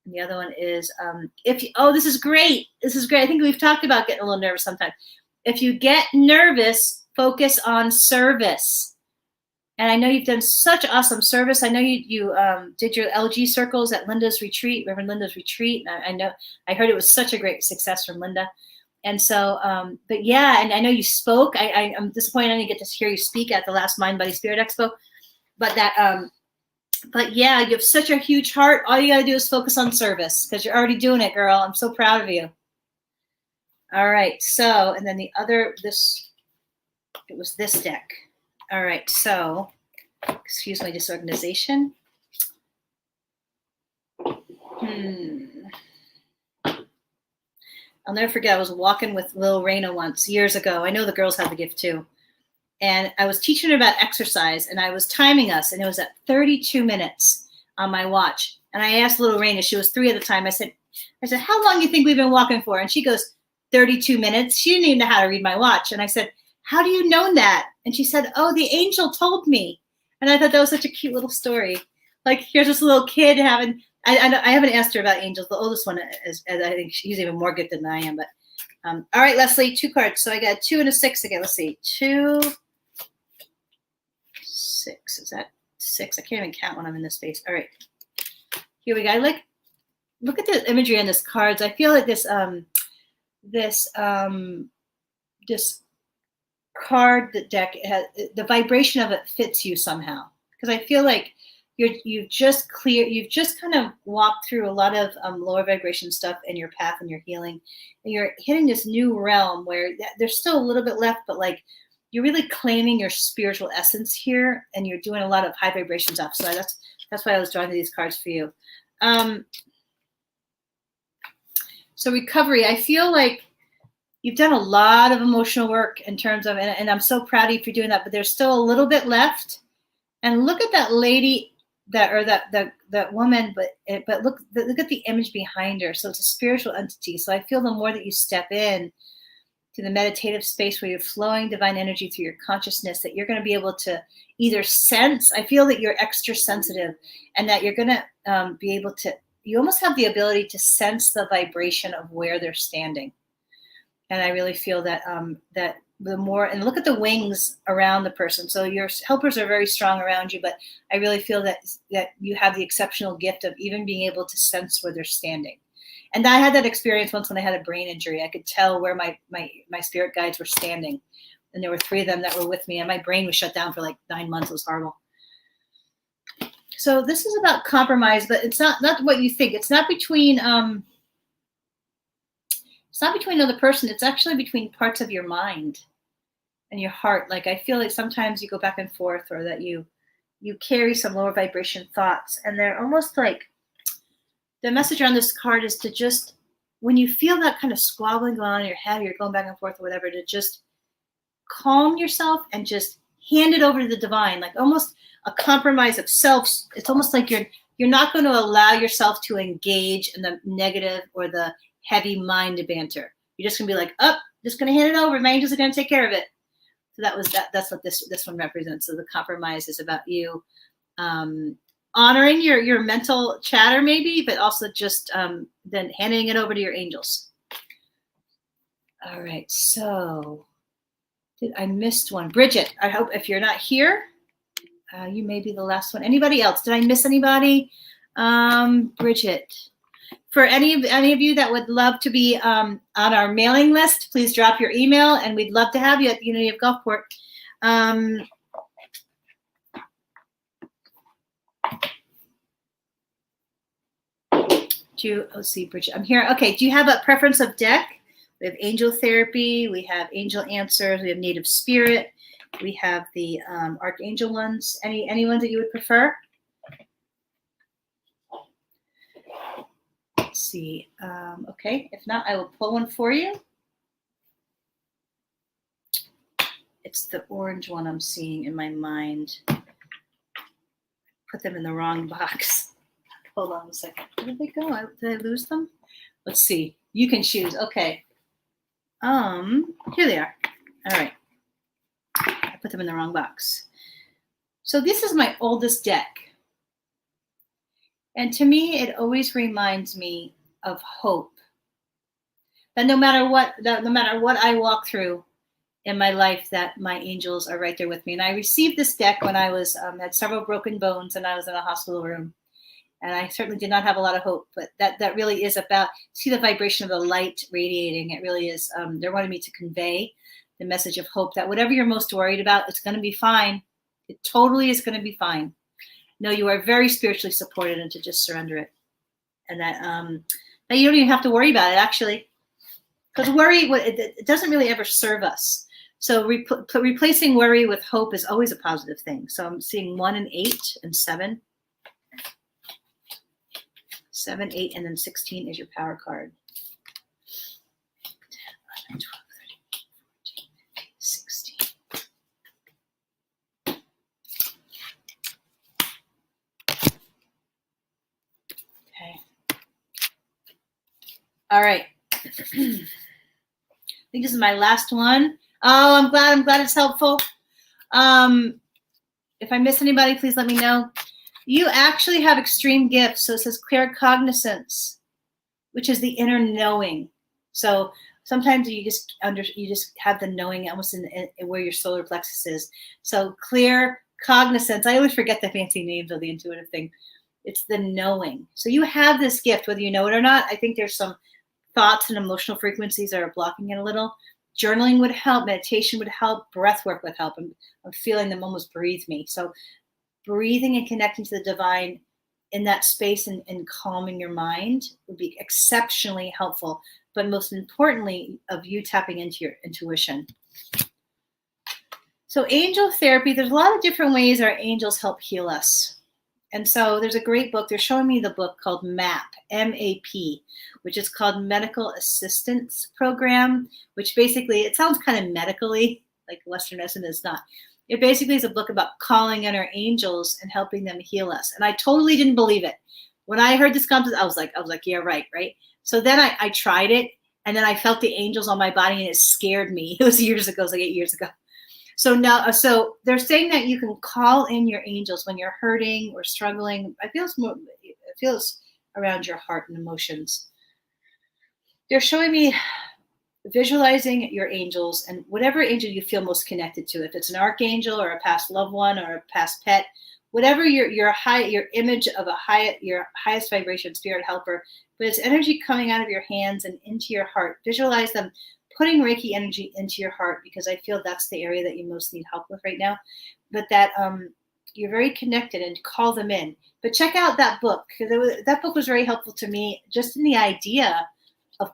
And the other one is, this is great. This is great. I think we've talked about getting a little nervous sometimes. If you get nervous, focus on service. And I know you've done such awesome service. I know you did your LG circles at Linda's retreat, Reverend Linda's retreat. And I heard it was such a great success from Linda. And so, but yeah, and I know you spoke. I'm disappointed I didn't get to hear you speak at the last Mind, Body, Spirit Expo. But but yeah, you have such a huge heart. All you got to do is focus on service, because you're already doing it, girl. I'm so proud of you. All right. So, and then the other, it was this deck. All right. So, excuse my disorganization. I'll never forget. I was walking with Lil Raina once years ago. I know the girls have the gift too. And I was teaching her about exercise, and I was timing us, and it was at 32 minutes on my watch. And I asked little Raina, she was 3 at the time. I said, how long do you think we've been walking for? And she goes, 32 minutes. She didn't even know how to read my watch. And I said, how do you know that? And she said, oh, the angel told me. And I thought that was such a cute little story. Here's this little kid having, I haven't asked her about angels. The oldest one is, I think she's even more gifted than I am. But all right, Leslie, 2 cards. So I got 2 and a 6 again. Let's see, 2, 6. Is that 6? I can't even count when I'm in this space. All right, here we go. Look at the imagery on this cards. I feel like this card deck has, the vibration of it fits you somehow, because I feel like you've just kind of walked through a lot of lower vibration stuff in your path and your healing, and you're hitting this new realm where there's still a little bit left, but you're really claiming your spiritual essence here, and you're doing a lot of high vibration stuff. So that's why I was drawing these cards for you. So recovery, I feel like you've done a lot of emotional work in terms of, and I'm so proud of you for doing that, but there's still a little bit left. And look at that lady, that woman, but look at the image behind her. So it's a spiritual entity. So I feel the more that you step in to the meditative space where you're flowing divine energy through your consciousness, that you're going to be able to either sense, I feel that you're extra sensitive, and that you're going to be able to, you almost have the ability to sense the vibration of where they're standing. And I really feel that that the more, and look at the wings around the person. So your helpers are very strong around you, but I really feel that you have the exceptional gift of even being able to sense where they're standing. And I had that experience once when I had a brain injury. I could tell where my spirit guides were standing. And there were 3 of them that were with me, and my brain was shut down for 9 months. It was horrible. So this is about compromise, but it's not what you think. It's not between It's not between another person. It's actually between parts of your mind and your heart. Like I feel like sometimes you go back and forth, or that you carry some lower vibration thoughts, and they're almost like, the message on this card is to just, when you feel that kind of squabbling going on in your head, you're going back and forth or whatever, to just calm yourself and just hand it over to the divine, like almost a compromise of self. It's almost like you're not going to allow yourself to engage in the negative or the heavy mind banter. You're just going to be like, just going to hand it over. My angels are going to take care of it. So that's what this one represents. So the compromise is about you honoring your mental chatter maybe, but also just then handing it over to your angels. All right, so I missed one. Bridget, I hope if you're not here, you may be the last one. Anybody else? Did I miss anybody? Bridget. For any of you that would love to be on our mailing list, please drop your email, and we'd love to have you at the Unity of Gulfport. Let's see, Bridget, I'm here. Okay, do you have a preference of deck? We have angel therapy, we have angel answers, we have native spirit, we have the archangel ones. Any ones that you would prefer? Let's see. Okay, if not, I will pull one for you. It's the orange one I'm seeing in my mind. Put them in the wrong box. Hold on a second. Where did they go? Did I lose them? Let's see. You can choose. Okay. Here they are. All right. I put them in the wrong box. So this is my oldest deck. And to me, it always reminds me of hope. That no matter what I walk through in my life, that my angels are right there with me. And I received this deck when I was had several broken bones and I was in a hospital room. And I certainly did not have a lot of hope, but that really is about, see the vibration of the light radiating. It really is, they're wanting me to convey the message of hope, that whatever you're most worried about, it's going to be fine. It totally is going to be fine. No, you are very spiritually supported, and to just surrender it. And that you don't even have to worry about it, actually. Because worry, it doesn't really ever serve us. So replacing worry with hope is always a positive thing. So I'm seeing 1 and 8 and 7. 7, 8, and then 16 is your power card. 10, 11, 12, 13, 14, 15, 16. Okay. All right. I think this is my last one. Oh, I'm glad it's helpful. If I miss anybody, please let me know. You actually have extreme gifts. So it says claircognizance, which is the inner knowing. So sometimes you just have the knowing almost in where your solar plexus is. So claircognizance. I always forget the fancy names of the intuitive thing. It's the knowing. So you have this gift, whether you know it or not. I think there's some thoughts and emotional frequencies that are blocking it a little. Journaling would help. Meditation would help. Breath work would help. I'm feeling them almost breathe me. So breathing and connecting to the divine in that space and calming your mind would be exceptionally helpful. But most importantly, of you tapping into your intuition. So angel therapy, there's a lot of different ways our angels help heal us. And so there's a great book. They're showing me the book called MAP, M-A-P, which is called Medical Assistance Program, which basically, it sounds kind of medically, like Western medicine is not. It basically is a book about calling in our angels and helping them heal us. And I totally didn't believe it. When I heard this concept, I was like, yeah, right. So then I tried it, and then I felt the angels on my body, and it scared me. It was years ago, it was like 8 years ago. So now, so they're saying that you can call in your angels when you're hurting or struggling. It feels around your heart and emotions. They're showing me visualizing your angels and whatever angel you feel most connected to. If it's an archangel or a past loved one or a past pet, whatever your image of your highest vibration spirit helper, but it's energy coming out of your hands and into your heart. Visualize them putting Reiki energy into your heart, because I feel that's the area that you most need help with right now. But that you're very connected, and call them in. But check out that book, because that book was very helpful to me, just in the idea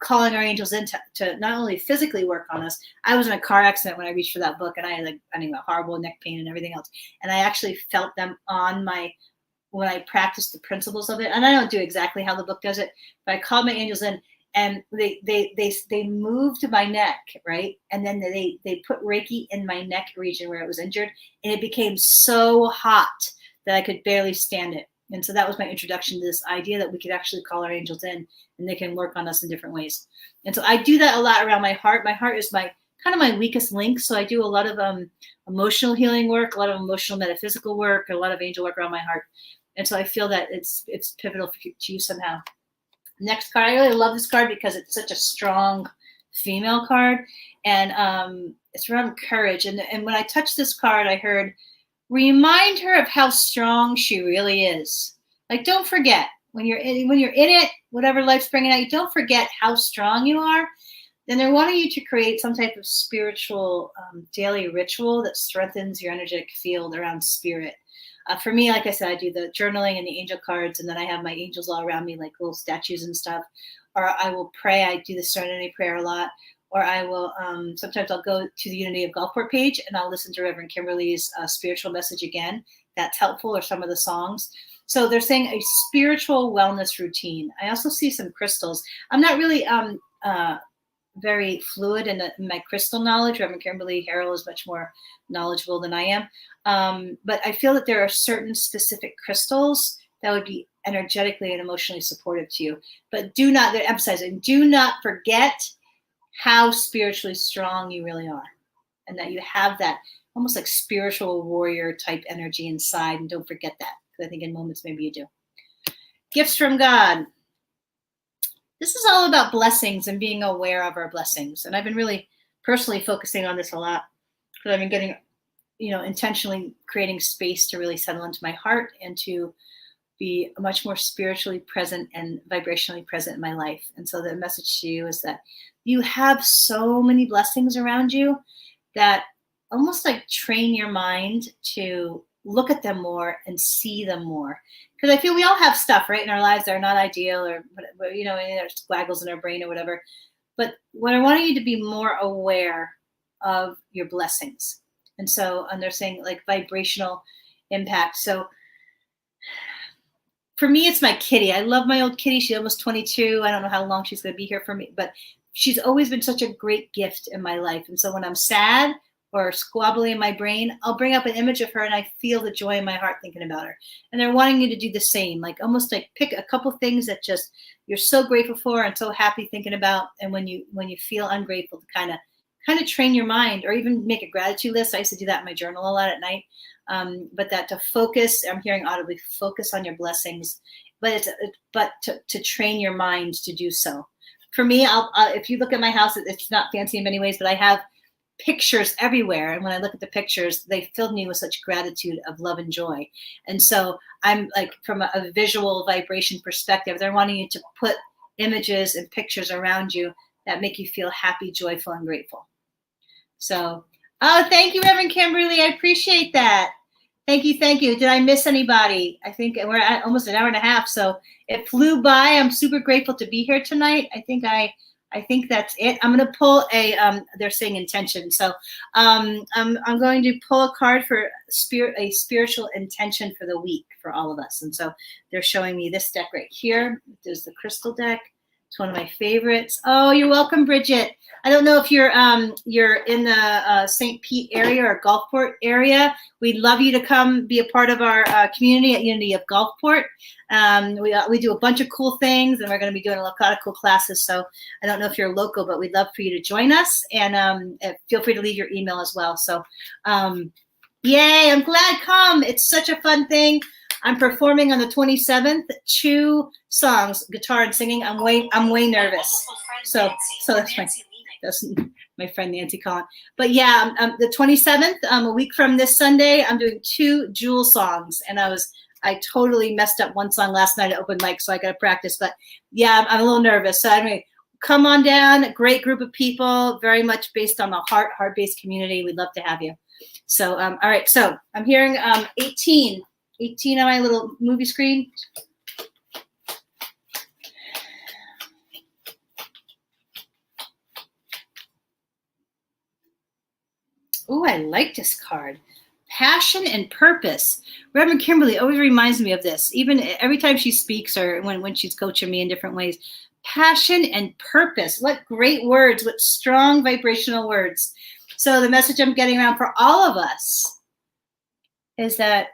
calling our angels in to not only physically work on us. I was in a car accident when I reached for that book, and I had horrible neck pain and everything else. And I actually felt them on when I practiced the principles of it. And I don't do exactly how the book does it, but I called my angels in, and they moved my neck, right? And then they put Reiki in my neck region where it was injured, and it became so hot that I could barely stand it. And so that was my introduction to this idea that we could actually call our angels in, and they can work on us in different ways. And so I do that a lot around my heart. My heart is my weakest link. So I do a lot of emotional healing work, a lot of emotional metaphysical work, a lot of angel work around my heart. And so I feel that it's pivotal to you somehow. Next card, I really love this card because it's such a strong female card, and it's around courage. And when I touched this card, I heard, remind her of how strong she really is. Like, don't forget when you're in it, whatever life's bringing at you, don't forget how strong you are. Then they're wanting you to create some type of spiritual daily ritual that strengthens your energetic field around spirit. For me, like I said, I do the journaling and the angel cards, and then I have my angels all around me, like little statues and stuff. Or I will pray. I do the Serenity Prayer a lot. Or I will, sometimes I'll go to the Unity of Gulfport page, and I'll listen to Reverend Kimberly's spiritual message again. That's helpful, or some of the songs. So they're saying a spiritual wellness routine. I also see some crystals. I'm not really very fluid in my crystal knowledge. Reverend Kimberly Harrell is much more knowledgeable than I am. But I feel that there are certain specific crystals that would be energetically and emotionally supportive to you. But do not, they're emphasizing, do not forget how spiritually strong you really are, and that you have that almost like spiritual warrior type energy inside. And don't forget that, because I think in moments maybe you do. Gifts from God. This is all about blessings and being aware of our blessings. And I've been really personally focusing on this a lot, because I've been getting, intentionally creating space to really settle into my heart and to be much more spiritually present and vibrationally present in my life. And so the message to you is that you have so many blessings around you that almost like train your mind to look at them more and see them more. Because I feel we all have stuff, right, in our lives that are not ideal, or, there's squaggles in our brain or whatever. But what I want you to be more aware of your blessings. And so, and they're saying like vibrational impact. So for me, it's my kitty. I love my old kitty. She's almost 22. I don't know how long she's going to be here for me, but she's always been such a great gift in my life. And so when I'm sad or squabbly in my brain, I'll bring up an image of her, and I feel the joy in my heart thinking about her. And they're wanting you to do the same, like almost like pick a couple things that just you're so grateful for and so happy thinking about. And when you feel ungrateful, to kind of train your mind, or even make a gratitude list. I used to do that in my journal a lot at night. But that to focus, I'm hearing audibly, focus on your blessings, but to train your mind to do so. For me, if you look at my house, it's not fancy in many ways, but I have pictures everywhere. And when I look at the pictures, they filled me with such gratitude of love and joy. And so I'm like, from a visual vibration perspective, they're wanting you to put images and pictures around you that make you feel happy, joyful, and grateful. So, thank you, Reverend Kimberly. I appreciate that. Thank you. Did I miss anybody? I think we're at almost an hour and a half, so it flew by. I'm super grateful to be here tonight. I think that's it. I'm going to pull they're saying intention. So I'm going to pull a card for a spiritual intention for the week for all of us. And so they're showing me this deck right here. There's the crystal deck. It's one of my favorites. Oh, you're welcome, Bridget. I don't know if you're in the St. Pete area or Gulfport area. We'd love you to come be a part of our community at Unity of Gulfport. We do a bunch of cool things, and we're going to be doing a lot of cool classes. So I don't know if you're local, but we'd love for you to join us. And feel free to leave your email as well. So yay, I'm glad. Come. It's such a fun thing. I'm performing on the 27th, 2 songs, guitar and singing. I'm way nervous. So that's my friend Nancy calling. But yeah, the 27th, a week from this Sunday, I'm doing 2 Jewel songs, and I totally messed up one song last night at open mic, so I got to practice. But yeah, I'm a little nervous. So anyway, come on down. A great group of people, very much based on the heart-based community. We'd love to have you. So all right. So I'm hearing 18 on my little movie screen. Oh, I like this card. Passion and purpose. Reverend Kimberly always reminds me of this, even every time she speaks or when she's coaching me in different ways. Passion and purpose. What great words, what strong vibrational words. So the message I'm getting around for all of us is that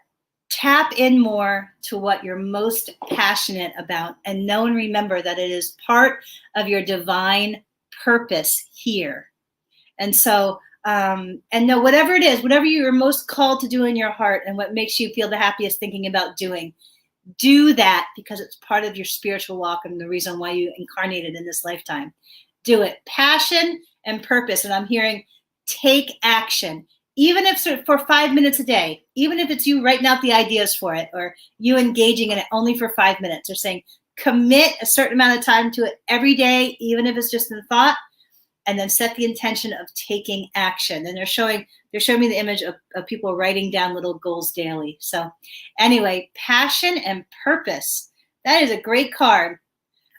tap in more to what you're most passionate about, and know and remember that it is part of your divine purpose here. And so, and know whatever it is, whatever you're most called to do in your heart and what makes you feel the happiest thinking about doing, do that because it's part of your spiritual walk and the reason why you incarnated in this lifetime. Do it. Passion and purpose. And I'm hearing take action. Even if for 5 minutes a day, even if it's you writing out the ideas for it or you engaging in it only for 5 minutes, or saying commit a certain amount of time to it every day, even if it's just in thought, and then set the intention of taking action. And they're showing me the image of people writing down little goals daily. So anyway, passion and purpose. That is a great card.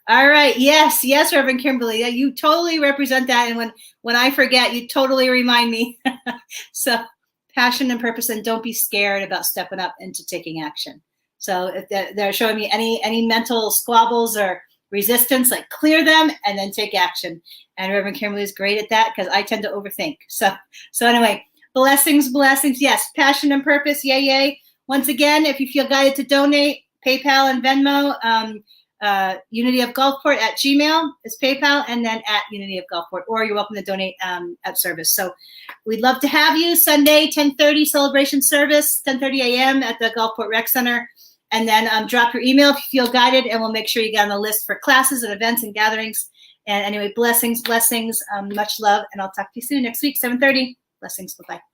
All right. Yes, Reverend Kimberly. Yeah, you totally represent that. And when I forget, you totally remind me. So passion and purpose, and don't be scared about stepping up into taking action. So if they're showing me any mental squabbles or resistance, like clear them and then take action. And Reverend Kimberly is great at that because I tend to overthink. So anyway, blessings. Yes, passion and purpose. Yay. Once again, if you feel guided to donate, PayPal and Venmo, Unity of Gulfport at Gmail is PayPal, and then at Unity of Gulfport, or you're welcome to donate at service. So we'd love to have you. Sunday, 10:30 celebration service, 10:30 a.m. at the Gulfport Rec Center. And then drop your email if you feel guided, and we'll make sure you get on the list for classes and events and gatherings. And anyway, blessings, much love, and I'll talk to you soon next week, 7:30. Blessings, bye-bye.